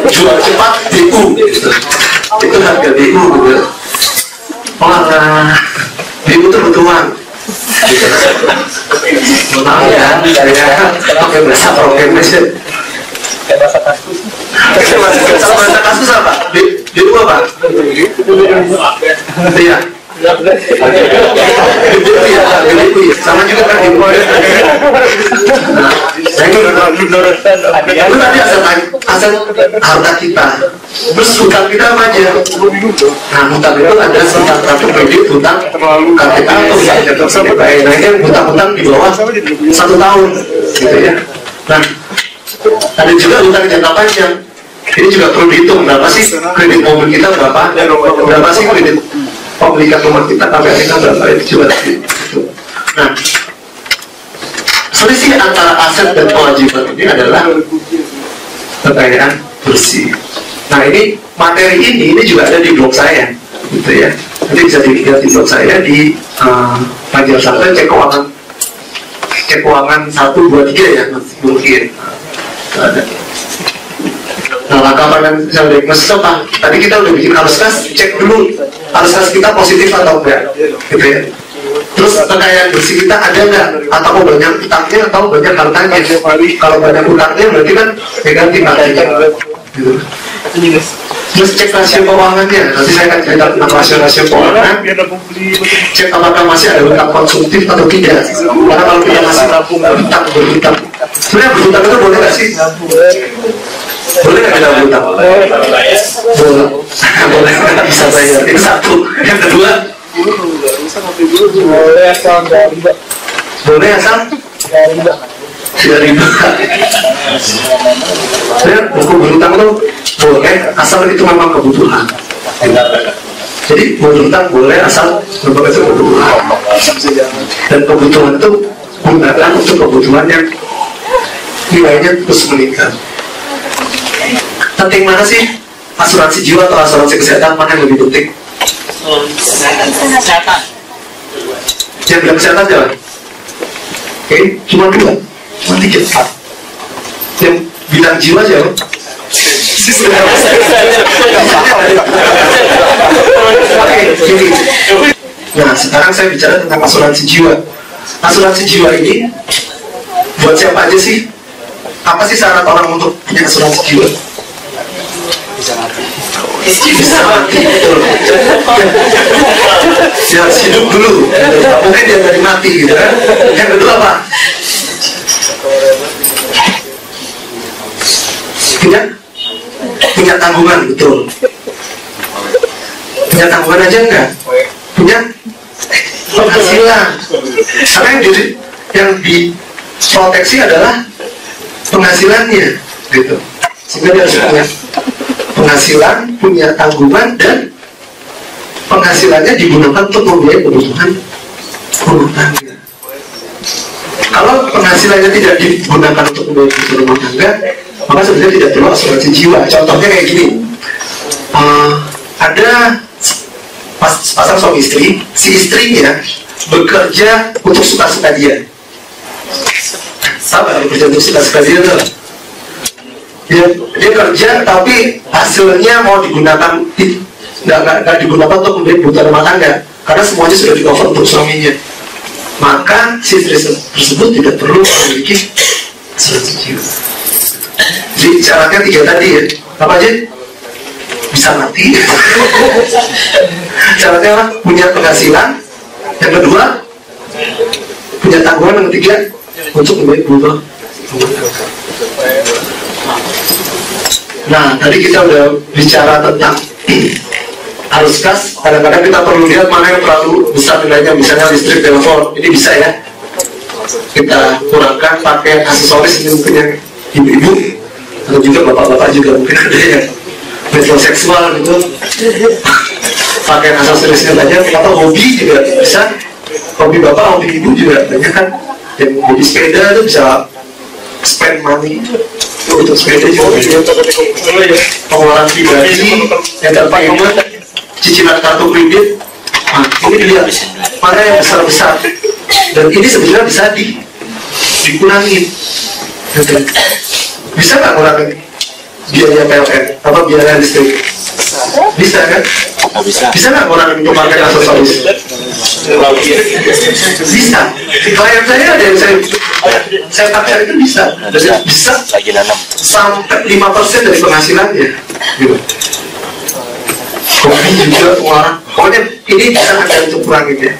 jual cepat BU, gitu. Itu harga BU gitu. Wah, BU tuh butuh uang. Maaf ya, saya pakai bahasa program aja. bahasa kasus. Bahasa kasus apa? BU apa? Iya. Sama juga kan di itu tadi aset harta kita. Terus hutang kita apa aja? Nah, hutang itu ada hutang kartu kredit, hutang KTP atau hutang baik. Nah, ini hutang-hutang di bawah 1 tahun, gitu ya. Nah, ada juga hutang jangka panjang. Ini juga perlu dihitung berapa sih kredit mobil kita, berapa sih kredit pemilikan rumah kita, KPR kita berapa, itu juga gitu. Nah, selisih antara aset dan kewajiban ini adalah kekayaan bersih. Nah, ini materi ini juga ada di blog saya, gitu ya. Nanti bisa dilihat di blog saya di Fajar Sarta cek keuangan 1, 2, 3 ya, mungkin ada. Nah, langkah financial diagnosis apa? Tadi kita udah bikin arus kas, cek dulu arus kas kita positif atau enggak, gitu ya. Terus kekayaan bersih kita ada nggak? Atau banyak utangnya atau banyak hartanya? Kalau banyak utangnya berarti kan negatif hartanya, gitu. Terus cek rasio keuangannya. Nanti saya akan cerita tentang rasio keuangan. Cek apakah masih ada hutang konsumtif atau tidak. Karena kalau kita masih berhutang, sebenarnya berhutang itu boleh nggak sih? Boleh nggak kita berhutang? Boleh. Boleh, bisa bayar. Ini satu. Yang kedua, Boleh asal nggak riba. boleh asal tidak riba. Dan buku berhutang itu boleh asal itu memang kebutuhan. Jadi berhutang boleh asal memang itu kebutuhan. Dan kebutuhan itu gunakan untuk kebutuhan yang nilainya terus meningkat. Penting mana sih asuransi jiwa atau asuransi kesehatan, mana yang lebih penting? Kesehatan. Yang bilang kesehatan jalan. Oke, cuma 2, cuma 3, 4. Yang bilang jiwa jalan. Oke, gini. Nah, sekarang saya bicara tentang asuransi jiwa. Asuransi jiwa ini buat siapa aja sih? Apa sih syarat orang untuk punya asuransi jiwa? Bisa mati, betul. Dia harus hidup dulu, mungkin dia dari mati gitu kan. Yang kedua apa? Punya tanggungan, betul. Punya tanggungan aja enggak? Punya penghasilan. Karena yang diproteksi adalah penghasilannya, gitu. Sehingga dia harus punya penghasilan, punya tanggungan, dan penghasilannya digunakan untuk membiayai kebutuhan rumah tangga. Kalau penghasilannya tidak digunakan untuk membiayai kebutuhan rumah tangga, maka sebenarnya tidak perlu asuransi jiwa. Contohnya kayak gini, ada pasang suami istri, si istrinya bekerja untuk suka-suka dia. Sama bekerja untuk suka-suka dia tuh. Dia kerja tapi hasilnya mau digunakan nggak digunakan untuk membeli kebutuhan rumah tangga karena semuanya sudah di-cover untuk suaminya, maka si istri tersebut tidak perlu memiliki asuransi jiwa. Jadi syaratnya 3 tadi ya, apa aja? Bisa mati. Syaratnya apa? Punya penghasilan. Yang kedua, punya tanggungan. Yang ketiga, untuk membeli kebutuhan. Nah, tadi kita udah bicara tentang arus kas. Kadang-kadang kita perlu lihat mana yang terlalu besar nilainya. Misalnya listrik, telepon, ini bisa ya kita kurangkan pakai aksesoris. Ini mungkin yang ibu-ibu atau juga bapak-bapak juga mungkin ada yang metroseksual gitu, pakai aksesorisnya banyak. Atau hobi juga bisa, hobi bapak, hobi ibu juga banyak kan. Yang hobi sepeda itu bisa spend money untuk sepeda juga, pengeluaran pribadi, yang payment, cicilan kartu kredit, Nah, ini dilihat mana yang besar-besar, dan ini sebetulnya bisa dikurangi. Bisa nggak ngurangin biaya PLN apa biaya listrik? Bisa kan? Bisa. Bisa nggak ngurangin pemakaian aksesoris? Bisa. Di klien saya ada yang saya pakai itu bisa. Bisa Lagi nanam. sampai 5% dari penghasilannya. Gitu. Hobi juga pengeluaran. Pokoknya ini bisa Anda untuk kurangin ya.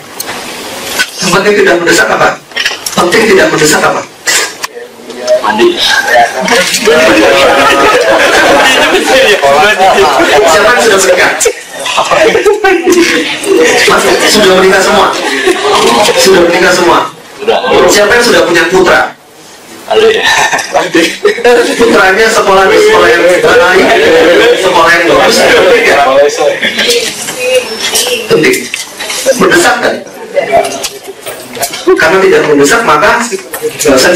Yang penting tidak mendesak apa? Penting tidak mendesak apa? Mandi. Siapa yang sudah menikah? Mas, sudah menikah semua? Sudah menikah semua? Udah. Siapa yang sudah punya putra? Ada ya. Putranya sekolah di sekolah yang baik, sekolah yang bagus, ya? Penting. Mendesak kan? Karena tidak mendesak maka nggak usah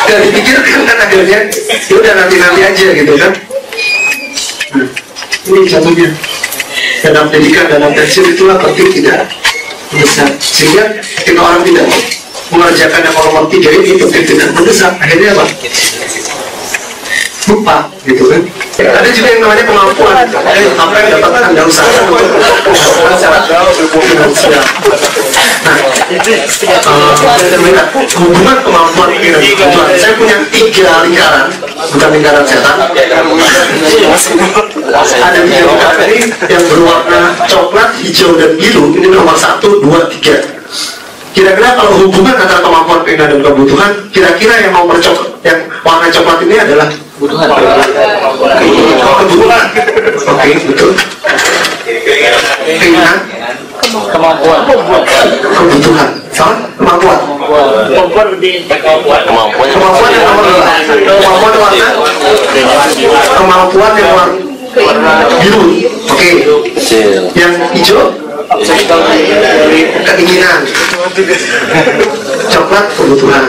nggak dipikirkan kan akhirnya ya udah nanti aja gitu kan. Ini contohnya dalam pendidikan dalam tafsir itulah penting tidak mendesak, sehingga ketika orang tidak mengerjakan yang nomor 3 ini penting tidak mendesak, akhirnya apa? Lupa gitu kan. Ada juga yang namanya kemampuan, apa yang dapat Anda usahakan untuk menghasilkan secara finansial. Nah, hubungan kemampuan dengan kebutuhan. Saya punya 3 lingkaran, bukan lingkaran setan. Ada 3 lingkaran ini yang berwarna coklat, hijau, dan biru. Ini nomor 1, 2, 3. Kira-kira kalau hubungan antara kemampuan keinginan dan kebutuhan, kira-kira yang nomor coklat, yang warna coklat ini adalah kebutuhan. Oke, betul. Keinginan, Kemampuan. kebutuhan, sama kemampuan. Kemampuan. Kemampuan yang nomor 2. Kemampuan yang warna biru. Oke. Kecil. Yang hijau keinginan, coklat kebutuhan.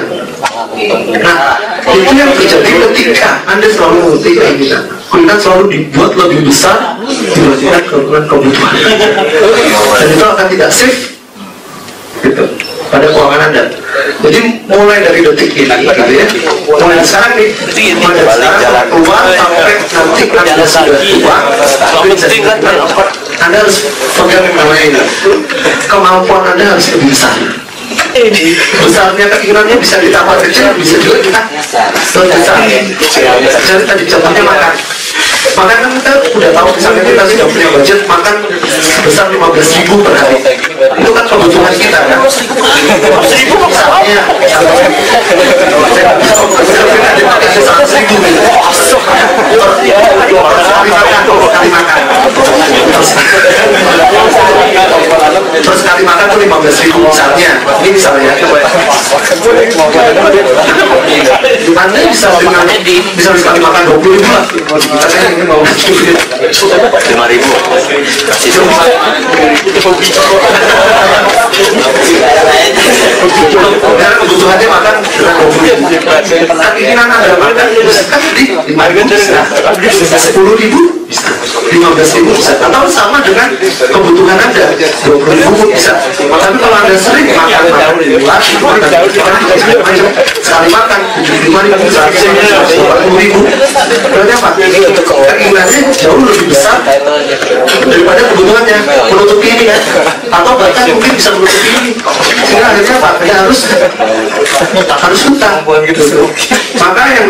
Nah, itu yang terjadi ketika Anda selalu mengerti keinginan. Keinginan selalu dibuat lebih besar dibandingkan kebutuhan, dan itu akan tidak safe gitu pada keuangan Anda. Jadi mulai dari detik ini gitu ya, mulai sekarang nih, mulai dari sekarang keluar sampai nanti Anda sudah tua, Anda harus pegang yang namanya ini. Kemampuan Anda harus lebih besar. Besarnya keinginannya bisa ditambah kecil, bisa juga kita lebih besar. Jadi tadi contohnya makan. Makan kan kita udah tahu, misalnya kita sudah punya budget makan besar 15.000 per hari. Itu kan kebutuhan kita kan. 15.000 misalnya. Terus kali makan tuh 15.000 misalnya. Ini misalnya. Anda bisa dengan bisa sekali makan 20.000 lah. Katanya ini mau 5.000. Kasih semua. karena kebutuhannya makan dengan 20.000. Keinginan Anda makan bisa di 5.000 bisa 10.000 bisa 15.000 bisa, atau sama dengan kebutuhan Anda 20.000 bisa. Tapi kalau Anda sering makan di luar, sekali makan 75.000 140.000, berarti apa? Keinginannya jauh lebih besar daripada kebutuhannya, menutupi ini ya, atau bahkan mungkin bisa menutupi ini, sehingga akhirnya apa? Anda harus hutang gitu. Maka yang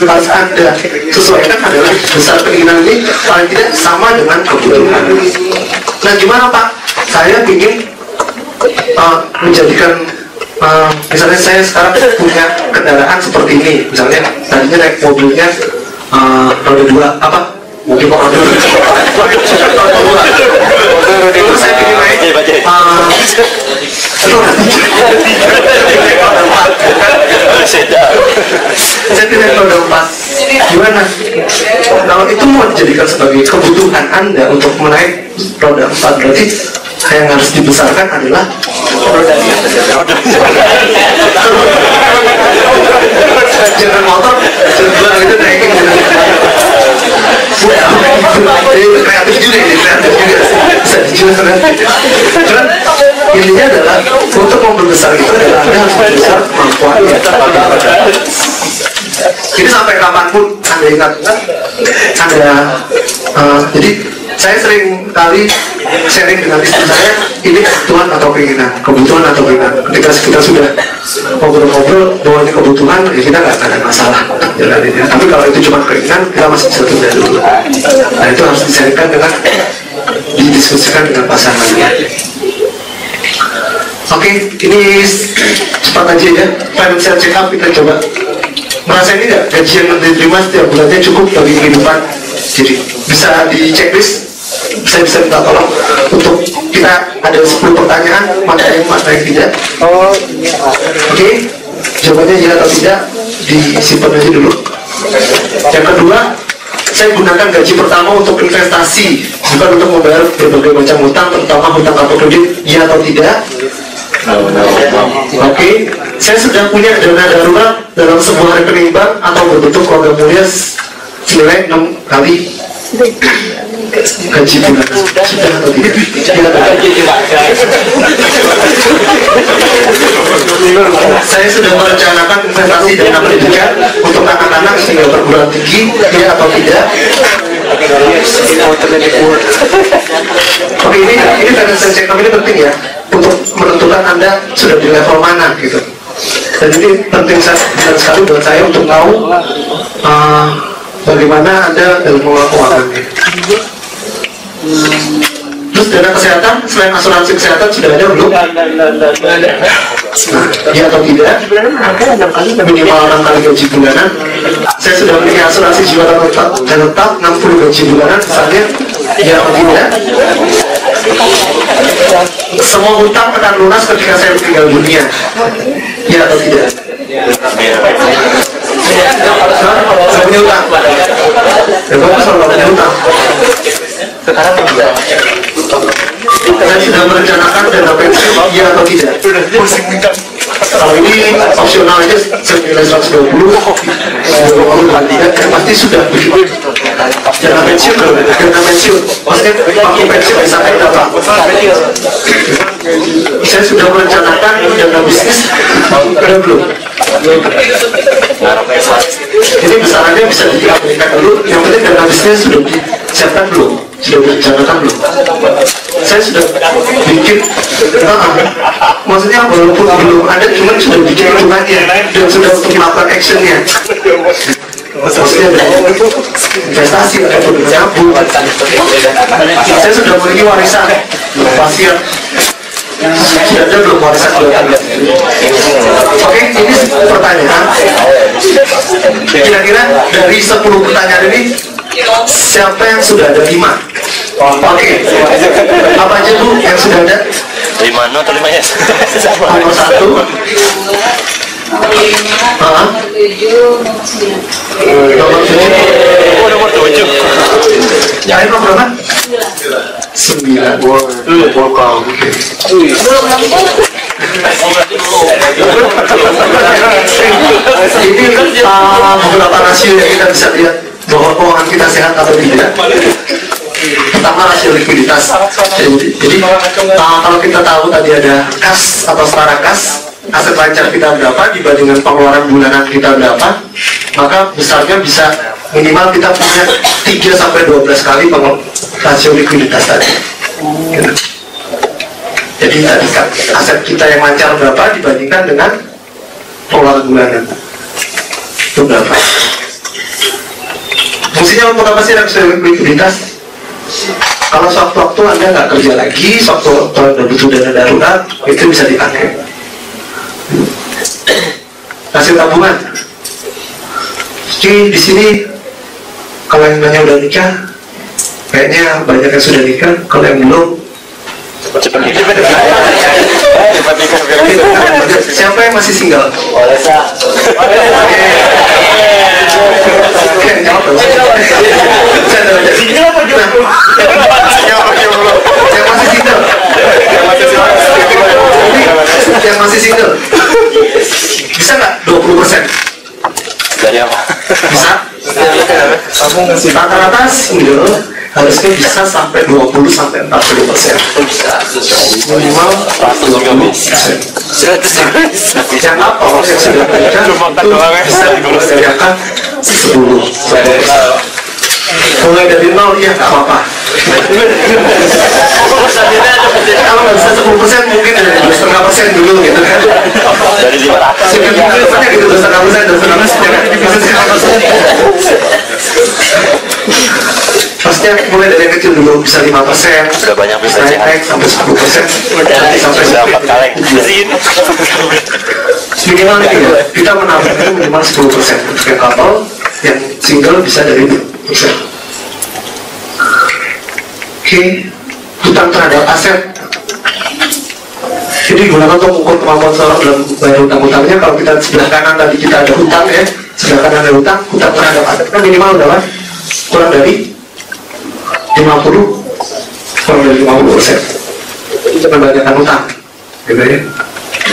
harus Anda sesuaikan adalah besar keinginan ini paling tidak sama dengan kebutuhan. Nah, gimana Pak? Saya ingin menjadikan misalnya saya sekarang punya kendaraan seperti ini, misalnya tadinya naik mobilnya roda 2 apa? Mungkin kok roda 2. Terus saya ingin naik saya tidak roda 4. Gimana? Kalau itu mau dijadikan sebagai kebutuhan Anda untuk menaik roda 4, berarti yang harus dibesarkan adalah roda jangan motor sebelah itu naiknya itu kreatif juga ini, kreatif juga. kan. Cuman intinya adalah untuk membesar itu adalah Anda harus membesar kemampuannya. Ini sampai kapanpun Anda ingat, Anda jadi saya sering kali sharing dengan istri saya, ini kebutuhan atau keinginan, kebutuhan atau keinginan. Ketika kita sudah ngobrol-ngobrol bahwa ini kebutuhan, ya kita nggak ada masalah jalaninnya. Tapi kalau itu cuma keinginan, kita masih bisa tunda dulu. Nah itu harus disaringkan dengan didiskusikan dengan pasangannya. Oke, ini cepat aja ya. Financial check up kita coba. Merasa ini nggak gaji yang diterima setiap bulannya cukup bagi kehidupan? Jadi bisa di checklist. Saya bisa minta tolong untuk kita ada 10 pertanyaan, mana yang tidak. Oke, jawabannya ya atau tidak disimpan aja dulu. Yang kedua, saya gunakan gaji pertama untuk investasi, bukan untuk membayar berbagai macam hutang, terutama hutang kartu kredit, ya atau tidak. Oke, saya sudah punya dana darurat dalam sebuah rekening bank atau berbentuk keluarga mulia senilai 6 kali gaji bulanan. Sudah atau tidak? Saya sudah merencanakan investasi dana pendidikan untuk anak-anak sehingga perguruan tinggi, ya atau tidak? Oke, ini financial check up ini penting ya untuk menentukan Anda sudah di level mana gitu. Dan ini penting sekali buat saya untuk tahu bagaimana Anda dalam mengelola keuangannya. Terus dana kesehatan selain asuransi kesehatan sudah ada belum? Ya atau tidak? Minimal 6 kali gaji bulanan. Saya sudah memiliki asuransi jiwa dan tetap 60 gaji bulanan misalnya. Ya atau tidak? Semua hutang akan lunas ketika saya meninggal dunia. Ya atau tidak? Saya punya hutang. Ya bagus kalau punya hutang. Sekarang tidak. Saya sudah merencanakan dana pensiun, ya atau tidak? Kalau ini opsional aja senilai 120 pasti sudah begitu. Dana pensiun, maksudnya waktu pensiun misalnya berapa? Saya sudah merencanakan dana bisnis, ada belum? Jadi besarannya bisa diaplikasikan dulu. Yang penting dana bisnis sudah disiapkan belum? Sudah direncanakan belum? Saya sudah bikin, maksudnya walaupun belum ada, cuma sudah bikin hitungannya dan sudah untuk melakukan actionnya. Maksudnya investasi ataupun menabung. Saya sudah memiliki warisan pasien. Sudah ada belum warisan buatan? Oke, ini pertanyaan. Kira-kira dari 10 pertanyaan ini siapa yang sudah ada 5? Oke, apa aja Bu yang sudah ada? 5 no atau 5 yes? Nomor 1, nomor 7. Yang nomor berapa? 9. Ini beberapa rasio yang kita bisa lihat bahwa keuangan kita sehat atau tidak. Pertama, rasio likuiditas. Jadi kalau kita tahu tadi ada kas atau setara kas, aset lancar kita berapa dibandingkan pengeluaran bulanan kita berapa, maka besarnya bisa minimal kita punya 3-12 kali rasio likuiditas tadi. Gitu. Jadi tadi aset kita yang lancar berapa dibandingkan dengan pengeluaran bulanan itu berapa? Fungsinya untuk apa sih rasio likuiditas? Kalau sewaktu-waktu Anda nggak kerja lagi, sewaktu-waktu Anda butuh dana darurat, itu bisa dipakai. Hasil tabungan. Jadi di sini kalau yang nanya udah nikah, kayaknya banyak yang sudah nikah. Kalau yang belum, Cepat nikah. siapa yang masih single? Jawab dong. Yang masih single. Yang masih single. Bisa nggak 20%? Dari apa? Bisa. Rata-rata single harusnya bisa sampai 20 sampai 40%. Minimal 20%. Yang apa? Yang sudah menikah itu bisa dimulai dari angka 10. Mulai dari 0 ya nggak apa-apa. Kalau nggak bisa 10% mungkin dari 2,5% dulu gitu kan. Dari 500. Sebenarnya gitu 2,5%. Maksudnya mulai dari yang kecil dulu bisa 5%. Sudah banyak bisa naik sampai 10%. Sampai 4 kali. minimal ini ya, kita menabung itu minimal 10%. Untuk couple yang single bisa dari 2%. Oke, hutang terhadap aset. Jadi gimana untuk mengukur kemampuan seorang dalam bayar hutang-hutangnya? Kalau kita sebelah kanan tadi kita ada hutang ya, sebelah kanan ada hutang terhadap aset kan minimal berapa? Kurang dari 50, kurang dari 50%. Itu membayarkan hutang, gitu ya.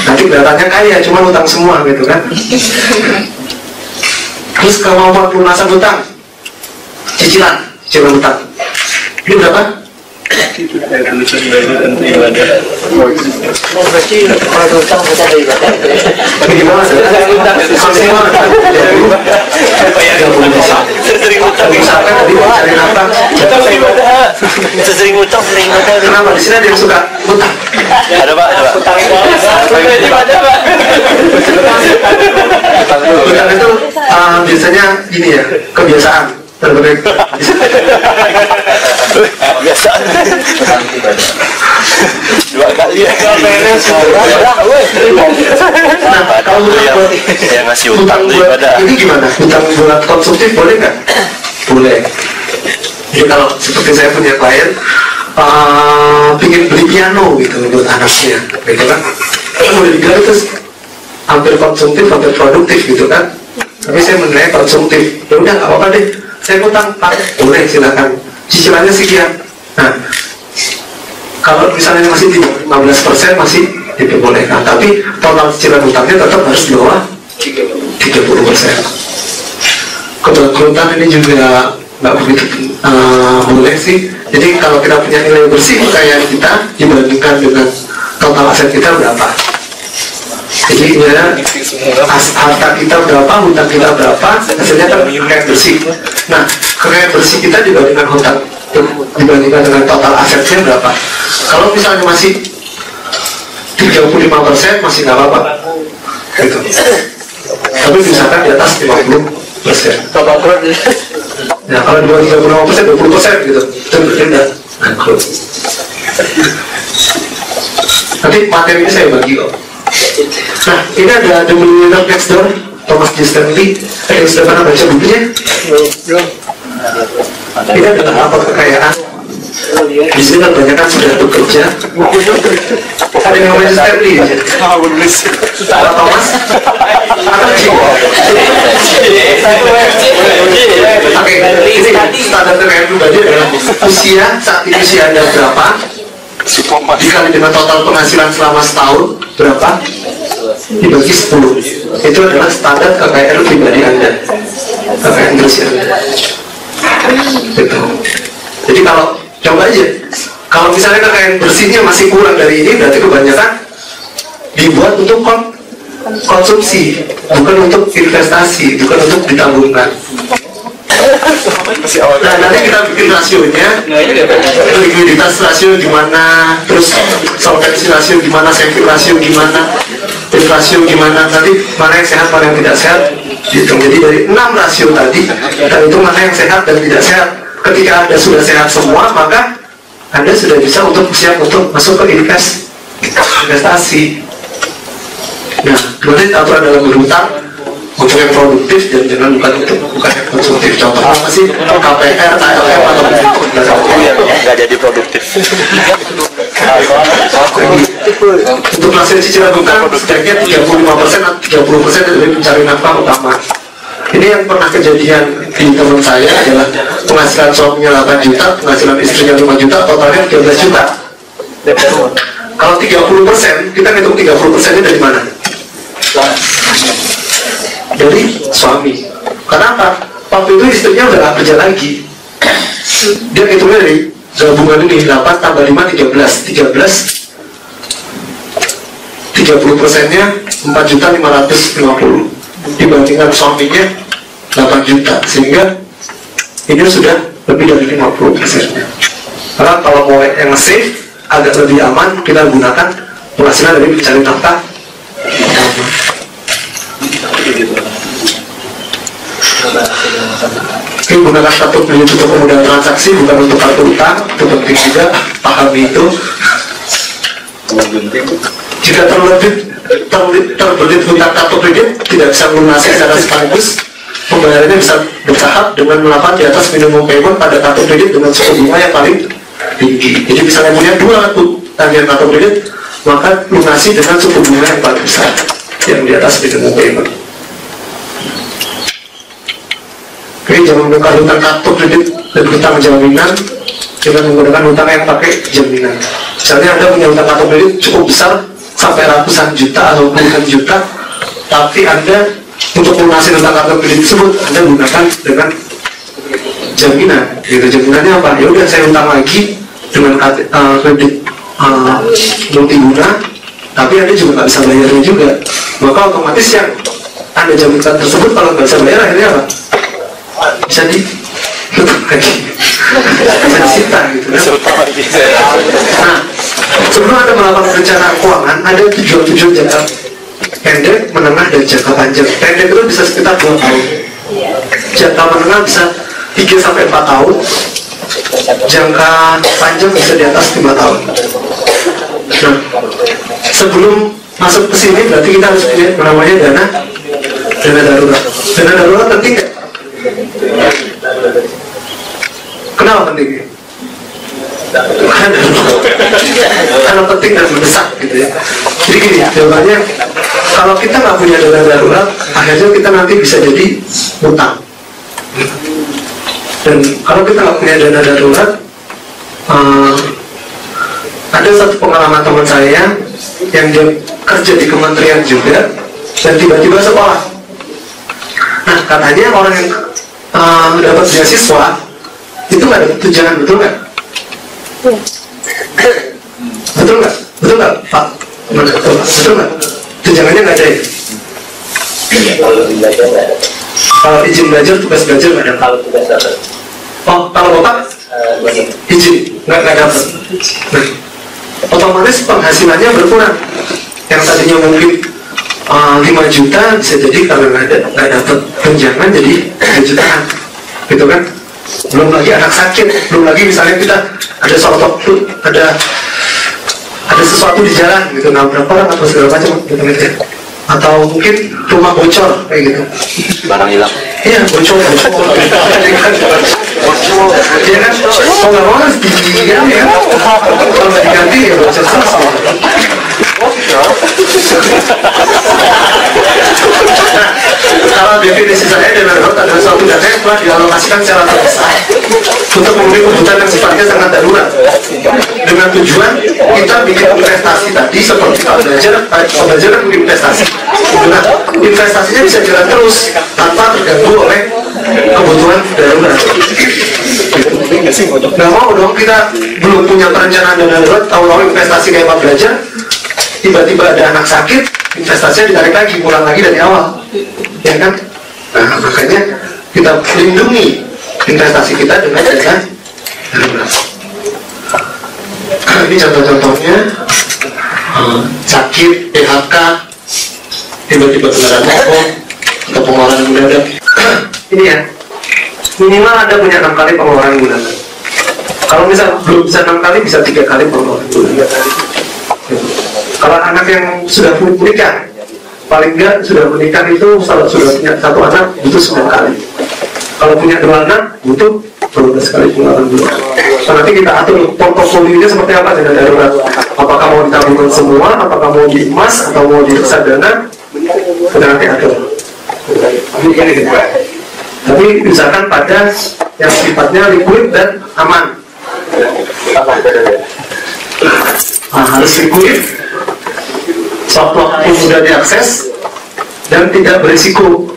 Nanti kelihatannya kaya, cuma hutang semua gitu kan. Terus kemampuan pelunasan hutang, cicilan hutang. Ini berapa? Berarti kalau hutang kita dari ibadah. Tapi gimana? Maksimal 30. Sering hutang. Misalkan tadi cari nafkah, Sering hutang. kenapa di sini ada yang suka hutang? Ada Pak, ada Pak. Hutang itu biasanya ini ya, kebiasaan. Biasaan. 2 kali ya. Nah, kalau yang ngasih hutang itu buat ibadah. ini gimana? Hutang buat konsumtif boleh nggak? Boleh. Jadi kalau seperti saya punya klien ingin beli piano gitu buat anaknya, gitu kan? Boleh dibilang itu hampir konsumtif, hampir produktif gitu kan? Tapi saya menilai konsumtif. Ya udah nggak apa-apa deh. Saya hutang, Pak, boleh silakan. Cicilannya sekian. Nah, kalau misalnya masih di 15% masih diperbolehkan, tapi total cicilan hutangnya tetap harus di bawah 30%. Kebangkrutan ini juga nggak begitu boleh sih. Jadi kalau kita punya nilai bersih kekayaan kita dibandingkan dengan total aset kita berapa. Jadi ya, harta kita berapa, hutang kita berapa, hasilnya kan kekayaan bersih. Nah, kekayaan bersih kita dibandingkan hutang, dibandingkan dengan total asetnya berapa. Kalau misalnya masih 35% masih nggak apa-apa gitu. Tapi misalkan di atas 50%. Nah, kalau di bawah 35%, 20% gitu, itu berbeda. Nanti materi ini saya bagi kok. Nah, ini ada The Millionaire Next Door, Thomas J. Stanley. Yang sudah pernah baca bukunya? Belum. Ini adalah apa kekayaan. Di sini kan banyak kan sudah bekerja. Ada yang namanya Stanley aja. Kalau Thomas, atau Jim. Oke, ini standar kekayaan pribadi adalah usia, saat ini usia Anda berapa, dikali dengan total penghasilan selama setahun berapa, dibagi 10. Itu adalah standar kekayaan pribadi Anda, kekayaan bersih Anda. Gitu. Jadi kalau coba aja, kalau misalnya kekayaan bersihnya masih kurang dari ini, berarti kebanyakan dibuat untuk konsumsi, bukan untuk investasi, bukan untuk ditabungkan. Nah, nanti kita bikin rasionya, likuiditas rasio gimana, terus solvency rasio gimana, saving rasio gimana, debt rasio gimana, nanti mana yang sehat, mana yang tidak sehat, hitung. Jadi dari 6 rasio tadi, kita hitung mana yang sehat dan tidak sehat. Ketika Anda sudah sehat semua, maka Anda sudah bisa untuk siap untuk masuk ke investasi. Nah, berarti aturan dalam berhutang untuk yang produktif dan jangan bukan yang konsumtif. Contohnya apa sih? KPR, KLM atau nggak jadi produktif. untuk hasil cicilan hutang sebaiknya 35% atau 30% dari pencari nafkah utama. Ini yang pernah kejadian di teman saya adalah penghasilan suaminya 8 juta, penghasilan istrinya 5 juta, totalnya 13 juta. Kalau 30%, kita ngitung 30%-nya dari mana? Dari suami. Kenapa? Waktu itu istrinya udah gak kerja lagi. dia hitungnya dari gabungan ini 8 tambah 5 13 30%-nya 4.550 dibandingkan suaminya 8 juta, sehingga ini sudah lebih dari 50%-nya. Karena kalau mau yang safe agak lebih aman, kita gunakan penghasilan dari pencari nafkah. Oke, gunakan kartu kredit untuk kemudahan transaksi, bukan untuk kartu utang. Itu penting juga, pahami itu. Jika terbelit hutang kartu kredit tidak bisa melunasi secara sekaligus, pembayarannya bisa bertahap dengan melakukan di atas minimum payment pada kartu kredit dengan suku bunga yang paling tinggi. Jadi misalnya punya 2 tagihan kartu kredit, maka lunasi dengan suku bunga yang paling besar yang di atas minimum payment. Oke, jangan menukar hutang kartu kredit dan hutang jaminan dengan menggunakan hutang yang pakai jaminan. Misalnya Anda punya hutang kartu kredit cukup besar sampai ratusan juta atau puluhan juta, tapi Anda untuk melunasi hutang kartu kredit tersebut Anda gunakan dengan jaminan. Gitu, jaminannya apa? Ya udah, saya hutang lagi dengan kredit multiguna, tapi Anda juga nggak bisa bayarnya juga. Maka otomatis yang Anda jaminkan tersebut kalau nggak bisa bayar akhirnya apa? Bisa disita gitu kan. Nah, sebelum Anda melakukan perencanaan keuangan, ada tujuan-tujuan jangka pendek, menengah, dan jangka panjang. Pendek itu bisa sekitar 2 tahun. Jangka menengah bisa 3-4 tahun. Jangka panjang bisa di atas 5 tahun. Nah, sebelum masuk ke sini berarti kita harus punya namanya dana darurat. Dana darurat penting nggak? Kenapa penting? Karena penting dan mendesak gitu ya. Jadi gini, jawabannya kalau kita nggak punya dana darurat, akhirnya kita nanti bisa jadi utang. Dan kalau kita nggak punya dana darurat, ada satu pengalaman teman saya yang dia kerja di kementerian juga dan tiba-tiba sekolah. Nah, katanya orang yang dapat beasiswa itu nggak dapat tunjangan, betul nggak? Betul nggak? Betul nggak, Pak? Betul nggak? Tunjangannya nggak ada ya? Kalau izin belajar, tugas belajar nggak ada. Kalau tugas dapat. Oh, kalau Bapak izin nggak dapat. Nah, otomatis penghasilannya berkurang. Yang tadinya mungkin 5 juta bisa jadi kalau nggak dapat tunjangan jadi 3 jutaan, gitu kan? Belum lagi anak sakit, belum lagi misalnya kita ada sesuatu di jalan gitu, nabrak orang atau segala macam gitu, atau mungkin rumah bocor kayak gitu, Barang hilang. iya bocor, ya kan, kalau nggak mau harus diganti ya, kalau nggak diganti ya bocor selesai. Kalau definisi saya dana darurat adalah suatu dana yang telah dialokasikan secara terpisah untuk memenuhi kebutuhan yang sifatnya sangat darurat, dengan tujuan kita bikin investasi tadi seperti kalau belajar kan bikin investasi. Nah, investasinya bisa jalan terus tanpa terganggu oleh kebutuhan darurat. Nggak mau dong kita belum punya perencanaan dana darurat, tahu-tahu investasi kayak Pak belajar, tiba-tiba ada anak sakit, investasinya ditarik lagi, pulang lagi dari awal, ya kan? Nah, makanya kita lindungi investasi kita dengan dana darurat. Ini contoh-contohnya, sakit, PHK, tiba-tiba kena rokok atau pengeluaran mendadak. Ini ya, minimal Anda punya 6 kali pengeluaran bulanan. Kalau misal belum bisa 6 kali, bisa 3 kali pengeluaran bulanan. Kalau anak yang sudah menikah, paling enggak sudah menikah itu kalau sudah punya 1 anak butuh 9 kali. Kalau punya 2 anak butuh 12 kali pengeluaran bulanan. Nah, nanti kita atur portofolionya seperti apa dana darurat. Apakah mau ditabungkan semua, apakah mau di emas atau mau di reksadana, kita nanti atur. Tapi misalkan pada yang sifatnya liquid dan aman. Nah, harus liquid, sewaktu-waktu mudah diakses dan tidak berisiko.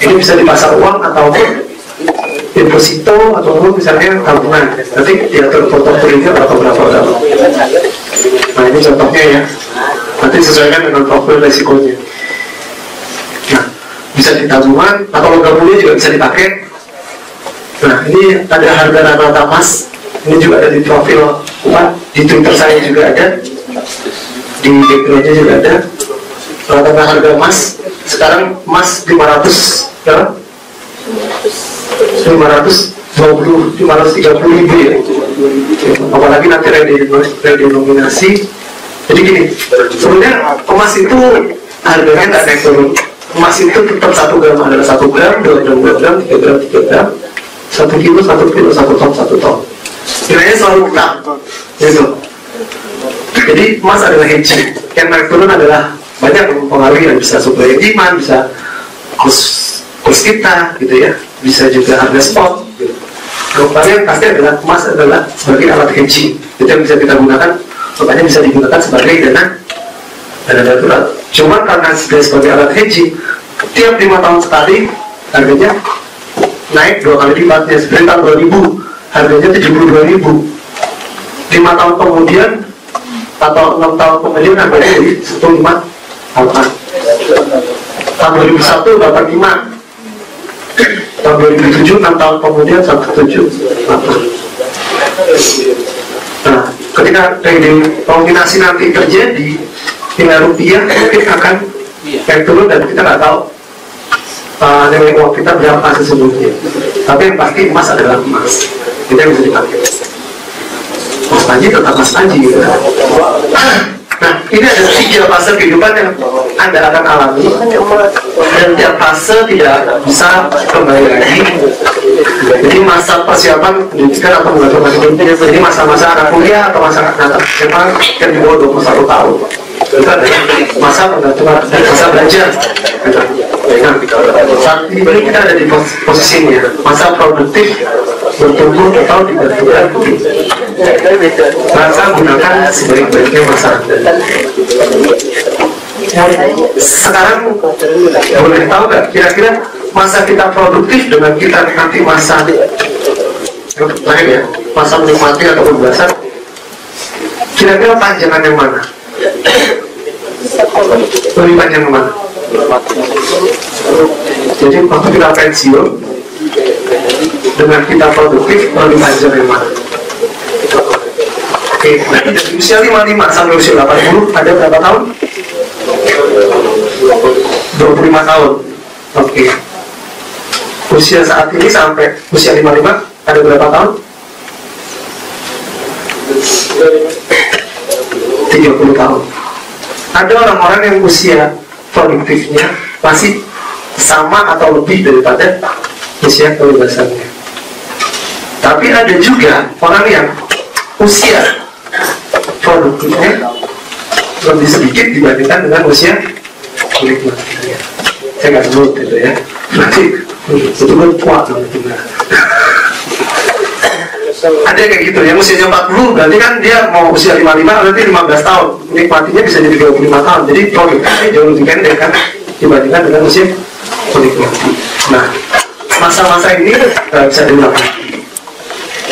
Ini bisa di pasar uang ataupun deposito atau misalnya tabungan, nanti diatur portofolionya berapa. Nah ini contohnya ya, nanti sesuaikan dengan profil resikonya. Nah bisa di tabungan atau logam mulia juga bisa dipakai. Nah ini ada harga rata-rata emas, ini juga ada di profil di Twitter saya juga ada, di backgroundnya juga ada rata-rata harga emas. Sekarang emas 500 ya? 530 ribu ya, apalagi nanti redenominasi. Jadi gini, sebenarnya emas itu harganya nggak naik turun. Emas itu tetap 1 gram adalah 1 gram, 2 gram 2 gram, 3 gram 3 gram, 1 kilo 1 kilo, 1 ton 1 ton. Nilainya selalu tetap gitu. Jadi emas adalah hedging. Yang naik turun adalah banyak mempengaruhi, yang bisa suplai demand, bisa kurs kita gitu ya, bisa juga harga spot gitu. Yang pasti adalah emas adalah sebagai alat hedging, itu yang bisa kita gunakan, makanya bisa digunakan sebagai dana darurat. Cuma karena sebagai alat hedging, tiap 5 tahun sekali harganya naik 2 kali lipatnya. Seperti tahun 2000 harganya 72.000, 5 tahun kemudian atau 6 tahun kemudian harganya jadi 158. Tahun 2001 85, tahun 2007 6 tahun kemudian 178. Nah, ketika kombinasi nanti terjadi, nilai rupiah mungkin akan naik turun dan kita nggak tahu nilai uang kita berapa sesungguhnya. Tapi yang pasti emas adalah emas, kita bisa dipakai. Mas Panji tetap Mas Panji gitu. Nah, ini ada 3 fase kehidupan yang Anda akan alami, dan tiap fase tidak bisa kembali lagi. Jadi masa persiapan pendidikan atau mengatur hidup, jadi masa-masa anak kuliah atau masa anak SMA yang di bawah 21 tahun, itu adalah masa pengaturan dan masa belajar. Nah, saat ini kita ada di posisinya masa produktif, bertumbuh atau dibantukan. Masa gunakan sebaik-baiknya masa Anda. Sekarang boleh tahu nggak kira-kira masa kita produktif dengan kita nanti masa lain ya, masa menikmati atau kebebasan, kira-kira panjangan yang mana? Lebih panjang yang mana? Jadi waktu kita pensiun dengan kita produktif lebih panjang yang mana? Oke, nah dari usia 55 sampai usia 80 ada berapa tahun? 25 tahun. Oke. Usia saat ini sampai usia 55 ada berapa tahun? 30 tahun. Ada orang-orang yang usia produktifnya masih sama atau lebih daripada usia kebebasannya. Tapi ada juga orang yang usia produktifnya lebih sedikit dibandingkan dengan usia menikmatinya. Saya nggak sebut itu ya. Nanti betul-betul kuat gitu. Ada kayak gitu, yang usianya 40 berarti kan dia mau usia 55 berarti 15 tahun, menikmatinya bisa jadi 25 tahun. Jadi produktifnya jauh lebih pendek kan dibandingkan dengan usia menikmati. Nah, masa-masa ini nggak bisa diulang.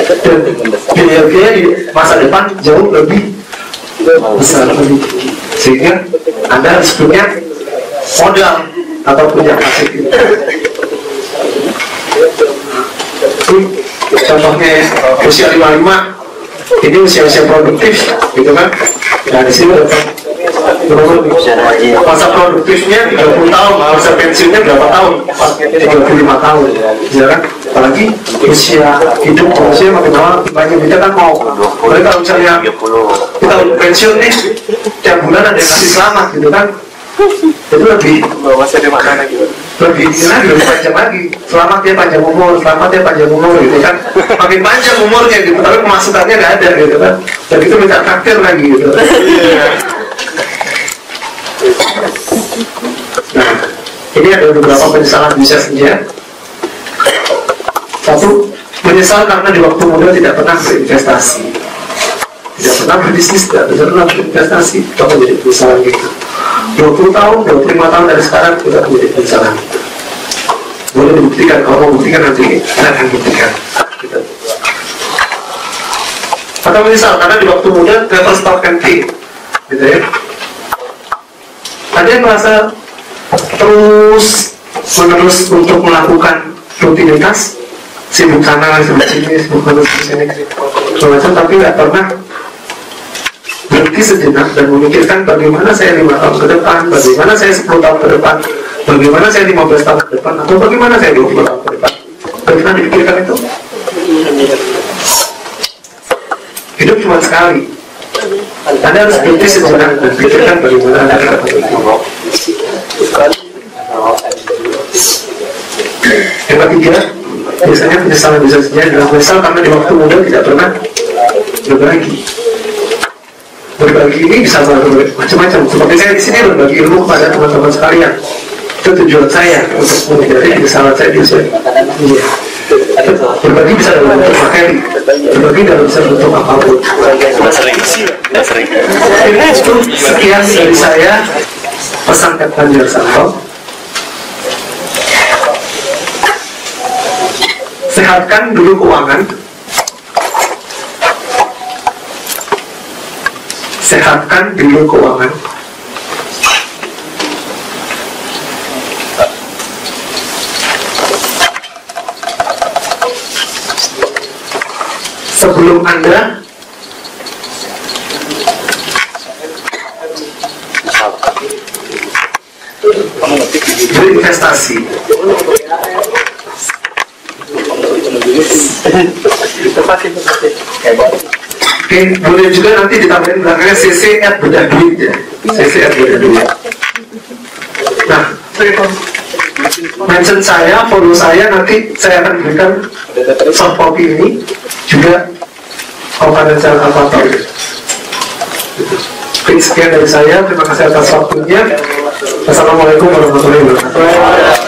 Dan biaya-biaya di masa depan jauh lebih besar lagi, sehingga Anda harus punya modal atau punya aset itu. Contohnya ya, usia 55 ini usia-usia produktif gitu kan. Nah di sini masa produktifnya 30 tahun, masa pensiunnya berapa tahun? 35 tahun ya kan. Apalagi usia hidup manusia makin lama banyak. Kita kan mau, kalau misalnya kita pensiun nih tiap bulan ada yang kasih selamat gitu kan, itu lebih lebih panjang lagi. Selamat dia panjang umur, selamat dia panjang umur gitu kan. Makin panjang umurnya gitu, tapi pemasukannya nggak ada gitu kan. Dan itu minta traktir lagi gitu. Nah, ini ada beberapa penyesalan bisa saja. Satu, menyesal karena di waktu muda tidak pernah berinvestasi, tidak pernah berbisnis, tidak pernah berinvestasi. Coba jadi penyesalan gitu. 20 tahun, 25 tahun dari sekarang kita menjadi penyesalan. boleh dibuktikan. Kalau mau buktikan nanti kita akan buktikan gitu. Atau misal karena di waktu muda never stop empty gitu ya, ada yang merasa terus menerus untuk melakukan rutinitas, sibuk sana, sibuk sini, sibuk sini, macam, tapi nggak pernah berhenti sejenak dan memikirkan bagaimana saya 5 tahun ke depan, bagaimana saya 10 tahun ke depan, bagaimana saya 15 tahun ke depan, atau bagaimana saya 20 tahun ke depan. Pernah dipikirkan itu? Hidup cuma sekali. Anda harus berhenti sejenak dan pikirkan bagaimana Anda akan hidup. Yang ketiga, biasanya penyesalan bisa saja adalah menyesal karena di waktu muda tidak pernah berbagi. Berbagi ini bisa macam-macam. Seperti saya di sini berbagi ilmu kepada teman-teman sekalian. Itu tujuan saya untuk menghindari kesalahan saya di usia. Iya. Berbagi bisa dalam bentuk materi, berbagi dalam bentuk apapun. Sering. Ini itu sekian dari saya, pesan Kapten Jarsanto. Sehatkan dulu keuangan. Sehatkan dulu keuangan. Sebelum Anda berinvestasi, oke, boleh juga nanti ditambahin belakangnya CC at bedah duit ya, CC at bedah duit. Nah, mention saya, follow saya, nanti saya akan berikan soft copy ini juga confidential kalkulator. Oke, sekian dari saya, terima kasih atas waktunya. Assalamualaikum warahmatullahi wabarakatuh.